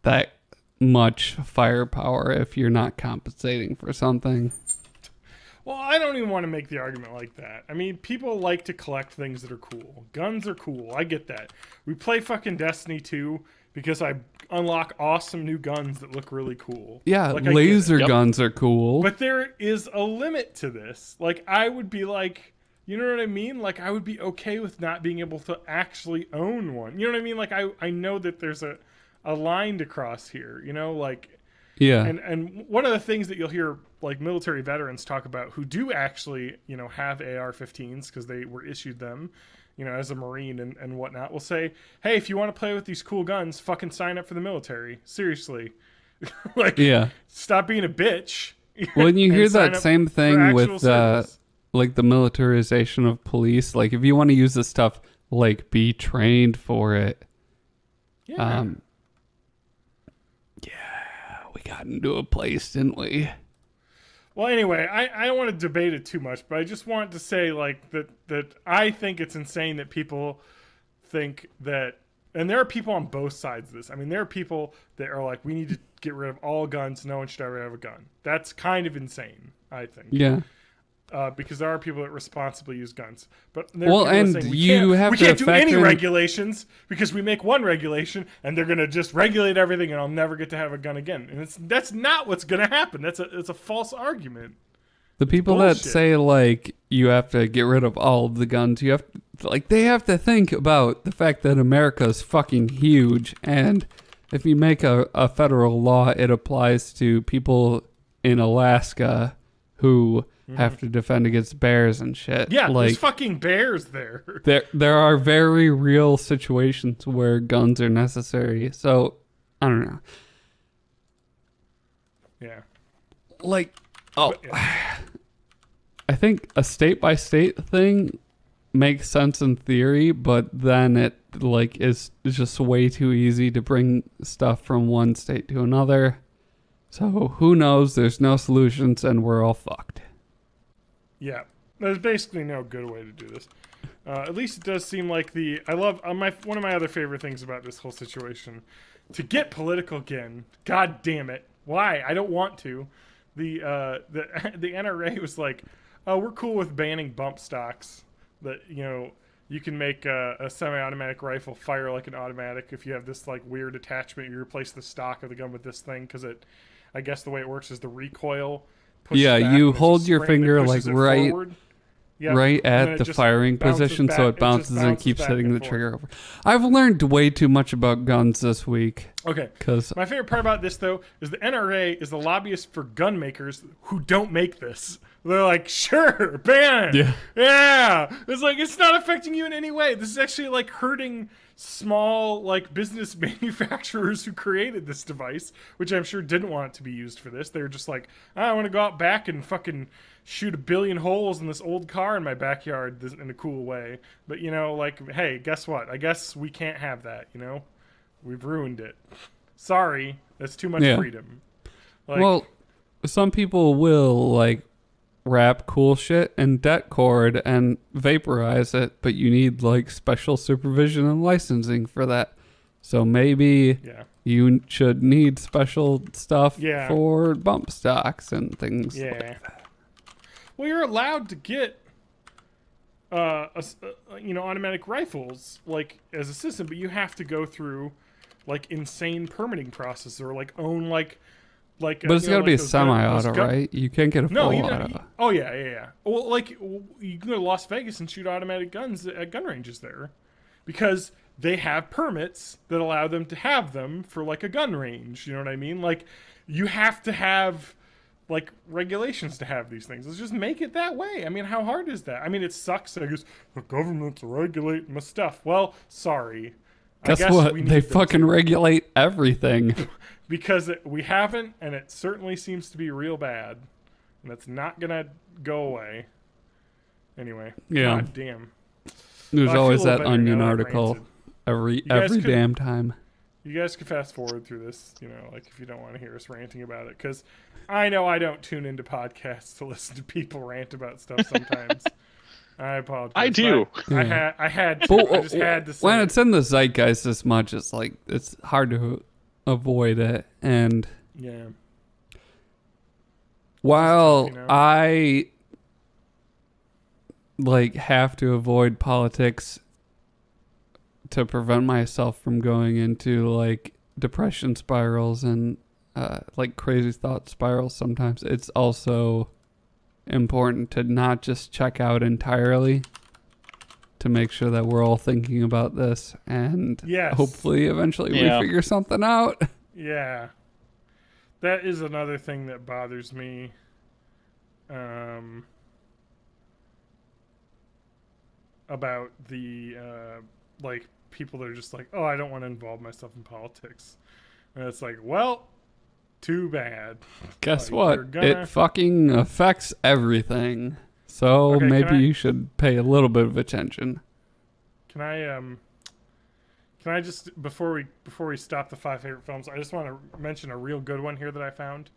that much firepower if you're not compensating for something? Well, I don't even want to make the argument like that. I mean, people like to collect things that are cool. Guns are cool. I get that. We play fucking Destiny 2 because I unlock awesome new guns that look really cool. Yeah, like, laser guns are cool. But there is a limit to this. Like, I would be like, you know what I mean? Like, I would be okay with not being able to actually own one. You know what I mean? Like, I know that there's a line to cross here, like, yeah. And one of the things that you'll hear like military veterans talk about who do actually, have AR-15s because they were issued them, as a Marine and whatnot, will say, hey, if you want to play with these cool guns, fucking sign up for the military. Seriously. Like, stop being a bitch. When you hear that same thing with like the militarization of police, like if you want to use this stuff, like be trained for it. Yeah. We got into a place, didn't we? Well, anyway, I don't want to debate it too much, but I just want to say like that I think it's insane that people think that, and there are people on both sides of this. I mean, there are people that are like, we need to get rid of all guns. No one should ever have a gun. That's kind of insane, I think. Yeah. Because there are people that responsibly use guns, but we can't do any regulations because we make one regulation and they're gonna just regulate everything and I'll never get to have a gun again. And that's not what's gonna happen. It's a false argument. The people that say like you have to get rid of all of the guns, they have to think about the fact that America is fucking huge, and if you make a federal law, it applies to people in Alaska who have to defend against bears and shit. Yeah, like, there's fucking bears there. There are very real situations where guns are necessary. So, I don't know. Yeah. Like, I think a state-by-state thing makes sense in theory, but then it like is just way too easy to bring stuff from one state to another. So, who knows? There's no solutions and we're all fucked. Yeah, there's basically no good way to do this. At least it does seem like one of my other favorite things about this whole situation, to get political again. God damn it! Why? I don't want to. The NRA was like, oh, we're cool with banning bump stocks. That you can make a semi-automatic rifle fire like an automatic if you have this like weird attachment. You replace the stock of the gun with this thing because I guess the way it works is the recoil. You hold your finger like right at the firing position so it bounces and keeps hitting the trigger over. I've learned way too much about guns this week. Okay. My favorite part about this, though, is the NRA is the lobbyist for gun makers who don't make this. They're like, sure, ban it. Yeah. It's like, it's not affecting you in any way. This is actually like hurting small like business manufacturers who created this device, which I'm sure didn't want it to be used for this. They were just like, I want to go out back and fucking shoot a billion holes in this old car in my backyard in a cool way. But you know, like, hey, guess what? I guess we can't have that. You know, we've ruined it. Sorry, that's too much freedom. Like, well, some people will like wrap cool shit in det cord and vaporize it, but you need like special supervision and licensing for that. So maybe you should need special stuff for bump stocks and things like that. Well, you're allowed to get automatic rifles like as a system, but you have to go through like insane permitting process or like own like but it's got to be a semi-auto, right? You can't get a full auto. Oh yeah. Well, like you can go to Las Vegas and shoot automatic guns at gun ranges there, because they have permits that allow them to have them for like a gun range. You know what I mean? Like you have to have like regulations to have these things. Let's just make it that way. I mean, how hard is that? I mean, it sucks. I guess the government's regulating my stuff. Well, sorry. Guess what? They fucking regulate everything. Because we haven't, and it certainly seems to be real bad. And that's not going to go away. Anyway. Yeah. God damn. There's always that Onion article every damn time. You guys can fast forward through this, you know, like if you don't want to hear us ranting about it. Because I know I don't tune into podcasts to listen to people rant about stuff sometimes. I apologize. I do. I had to. I just had to say when it's in the zeitgeist this much, it's like it's hard to avoid it. And while tough, I like have to avoid politics to prevent myself from going into like depression spirals and like crazy thought spirals, sometimes it's also important to not just check out entirely, to make sure that we're all thinking about this and hopefully eventually we figure something out. Yeah. That is another thing that bothers me. About the like people that are just like, oh, I don't want to involve myself in politics. And it's like, well, too bad. Guess what? It fucking affects everything. So maybe you should pay a little bit of attention. Can I just before we stop the 5 favorite films, I just want to mention a real good one here that I found.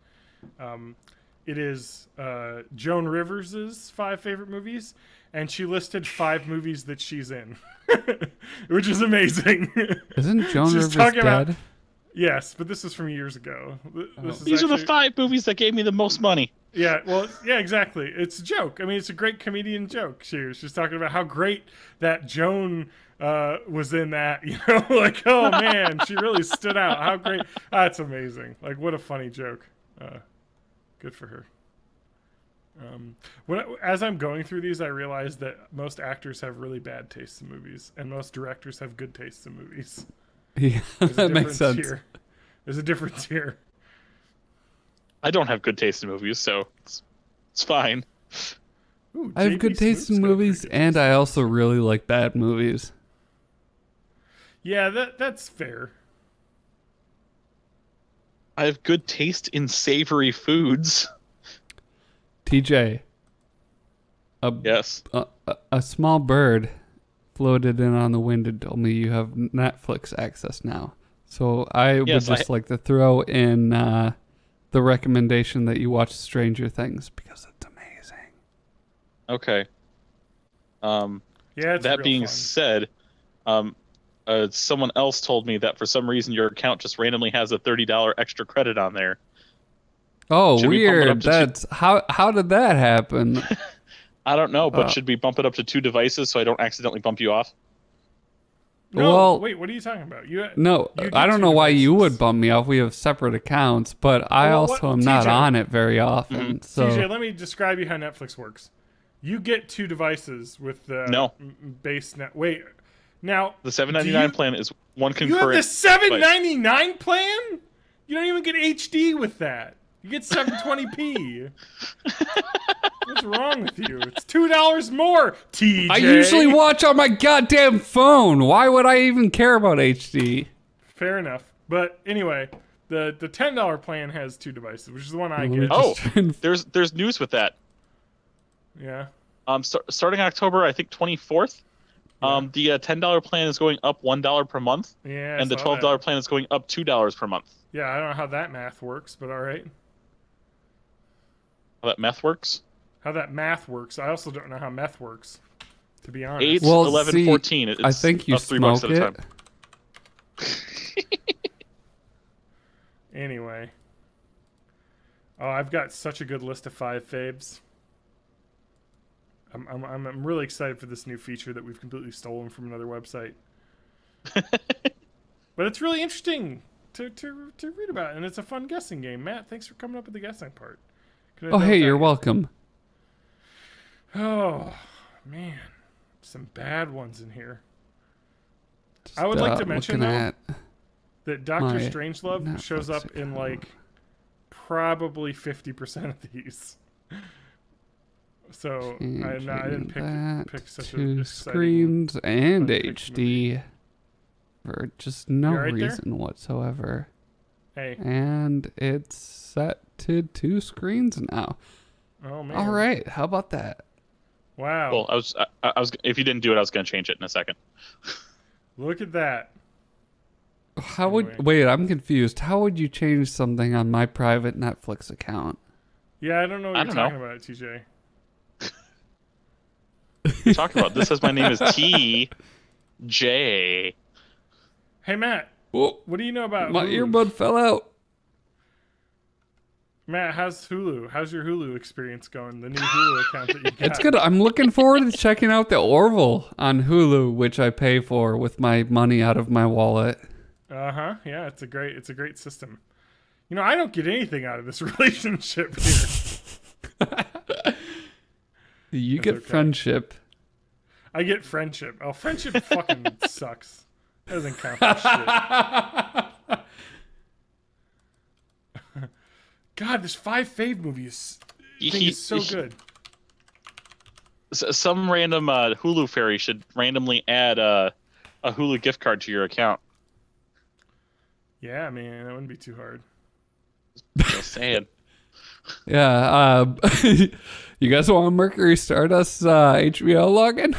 It is Joan Rivers's 5 favorite movies, and she listed 5 movies that she's in, which is amazing. Isn't Joan Rivers dead? Yes, but this is from years ago. These are the 5 movies that gave me the most money. Yeah, well, yeah, exactly. It's a joke. I mean, it's a great comedian joke. She's talking about how great that Joan was in that. You know, like, oh man, she really stood out. How great! That's amazing. Like, what a funny joke. Good for her. As I'm going through these, I realize that most actors have really bad tastes in movies, and most directors have good tastes in movies. Yeah, that makes sense. There's a difference here. I don't have good taste in movies, so it's fine. Ooh, I have good taste in movies, and I also really like bad movies. Yeah, that's fair. I have good taste in savory foods. TJ. Yes. A small bird floated in on the wind and told me you have Netflix access now. So I would just like to throw in the recommendation that you watch Stranger Things because it's amazing. Okay. Yeah. That being said, someone else told me that for some reason your account just randomly has a $30 extra credit on there. Oh, weird. That's how did that happen? I don't know, but should we bump it up to 2 devices so I don't accidentally bump you off? No, well, wait, what are you talking about? I don't know why you would bump me off. We have separate accounts, but I also am not on it very often. Mm-hmm. So TJ, let me describe you how Netflix works. You get 2 devices with the base net. Wait, now the $7.99 plan is one concurrent. You have the $7.99 plan? You don't even get HD with that. You get 720p. What's wrong with you? It's $2 more, TJ. I usually watch on my goddamn phone. Why would I even care about HD? Fair enough. But anyway, the $10 plan has 2 devices, which is the one I get. Oh, there's news with that. Yeah. Starting October, I think 24th. The $10 plan is going up $1 per month. Yeah. And the $12 plan is going up $2 per month. Yeah, I don't know how that math works, but all right. How that math works? How that math works. I also don't know how meth works, to be honest. 8, Well, 11, see, 14. It's I think you up $3 smoke at a time. Anyway. Oh, I've got such a good list of 5 faves. I'm really excited for this new feature that we've completely stolen from another website. But it's really interesting to read about, and it's a fun guessing game. Matt, thanks for coming up with the guessing part. Oh, hey, you're welcome. Oh, man. Some bad ones in here. I would like to mention, though, that Dr. Strangelove shows up in, like, probably 50% of these. So, I didn't pick such a screens and HD for just no reason whatsoever. Hey. And it's set to 2 screens now. Oh, man. All right, how about that? Wow. Well, I was. If you didn't do it, I was going to change it in a second. Look at that. Wait, I'm confused. How would you change something on my private Netflix account? Yeah, I don't know what you're talking about, TJ. Talk about this as my name is TJ. Hey, Matt. Whoa, what do you know about my Hulu? earbud fell out. Matt, how's Hulu? How's your Hulu experience going? The new Hulu account that you got. It's good. I'm looking forward to checking out the Orville on Hulu, which I pay for with my money out of my wallet. Uh-huh. Yeah, it's a great system. You know, I don't get anything out of this relationship here. You get friendship. I get friendship. Oh, friendship fucking sucks. That doesn't count for shit. God, this 5 fave movie is so good. Some random Hulu fairy should randomly add a Hulu gift card to your account. Yeah, man, that wouldn't be too hard. Just saying. Yeah, you guys want Mercury Stardust HBO login?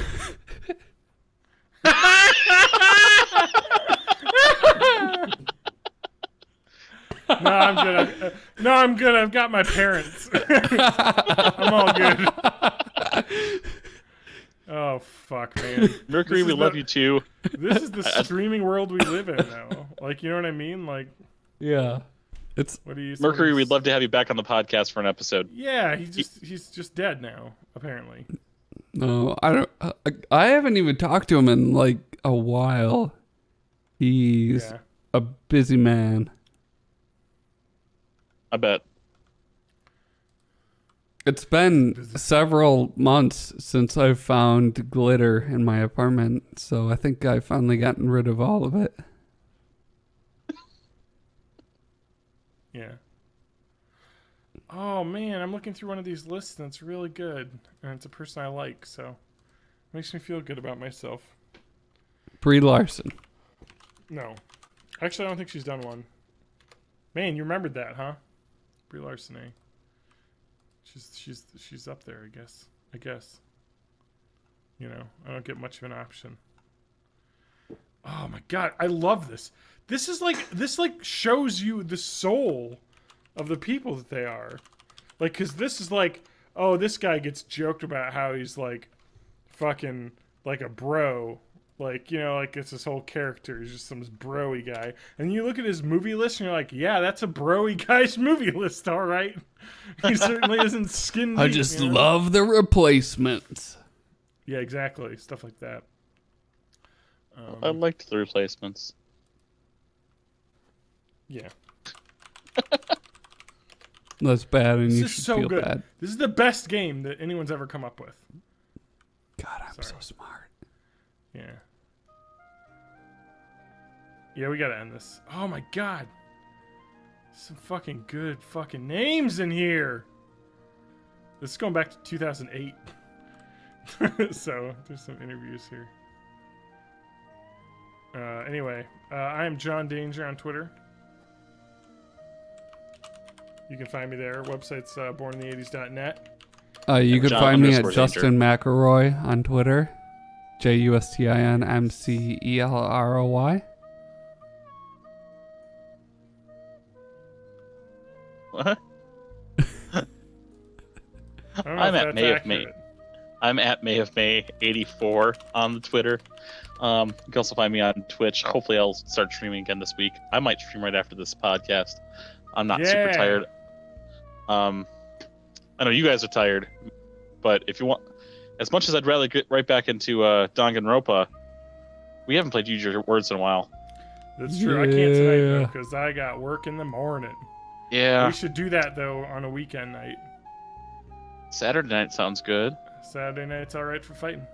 No, I'm good. I'm good. I've got my parents. I'm all good. Oh, fuck, man. Mercury, we love you too. This is the streaming world we live in now. Like, you know what I mean? Like, yeah. What do you say? Mercury, we'd love to have you back on the podcast for an episode. Yeah, he's just dead now, apparently. No, I don't. I haven't even talked to him in like a while. He's a busy man. I bet. It's been several months since I've found glitter in my apartment, so I think I've finally gotten rid of all of it. Yeah. Oh man, I'm looking through one of these lists and it's really good, and it's a person I like, so it makes me feel good about myself. Brie Larson. No, actually, I don't think she's done one. Man, you remembered that, huh? Brie Larson, eh? She's up there, I guess. You know, I don't get much of an option. Oh my god, I love this. This shows you the soul of the people that they are. Like, cause this is like, oh, this guy gets joked about how he's like fucking like a bro. Like, you know, like it's this whole character. He's just some bro-y guy. And you look at his movie list and you're like, yeah, that's a bro-y guy's movie list, all right. He certainly isn't skin deep. I just love the Replacements. Yeah, exactly. Stuff like that. I liked the Replacements. Yeah. That's bad, and you This is should so feel good. bad. This is the best game that anyone's ever come up with. God, I'm so smart. Yeah. Yeah, we gotta end this. Oh my god. Some fucking good fucking names in here. This is going back to 2008. So there's some interviews here. Anyway, I am John Danger on Twitter. You can find me there. Website's bornintheeighties.net. You can find me at _Danger. Justin McElroy on Twitter. JUSTINMCELROY. What? I'm at May of May. I'm at May of May 84 on the Twitter. You can also find me on Twitch. Hopefully, I'll start streaming again this week. I might stream right after this podcast. I'm not super tired. I know you guys are tired, but if you want, as much as I'd rather get right back into Danganronpa, we haven't played Use Your Words in a while. That's true. I can't tonight though because I got work in the morning. Yeah. We should do that though on a weekend night. Saturday night sounds good. Saturday night's all right for fighting.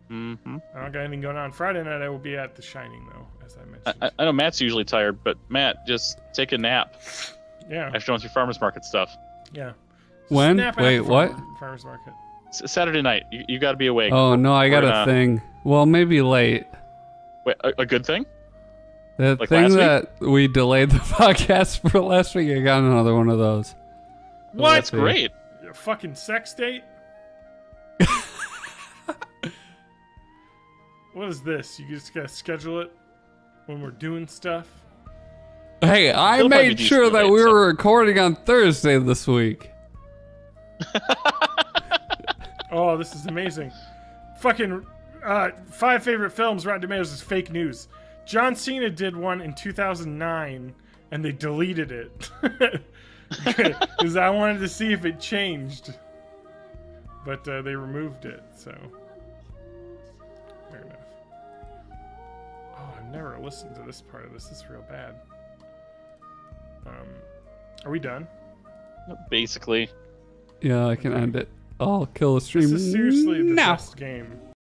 Mm-hmm. I don't got anything going on. Friday night I will be at The Shining though, as I mentioned. I know Matt's usually tired, but Matt, just take a nap. Yeah. After going through farmers market stuff. Yeah. When? Snap Wait, after what? Farmers market. Saturday night. You got to be awake. Oh, no, I got We're a gonna- thing. Well, maybe late. Wait, a good thing? The Like thing last that we delayed the podcast for last week, I got another one of those. What? That's great. Your fucking sex date? What is this? You just gotta schedule it when we're doing stuff? Hey, I They'll probably made be sure that delayed, we so- were recording on Thursday this week. Oh, this is amazing. Fucking 5 favorite films, Rotten Tomatoes is fake news. John Cena did one in 2009 and they deleted it. Because I wanted to see if it changed. But they removed it, so. Fair enough. Oh, I've never listened to this part of this. This is real bad. Are we done? Basically. Yeah, I can end it. I'll kill the stream This is seriously the now. best game.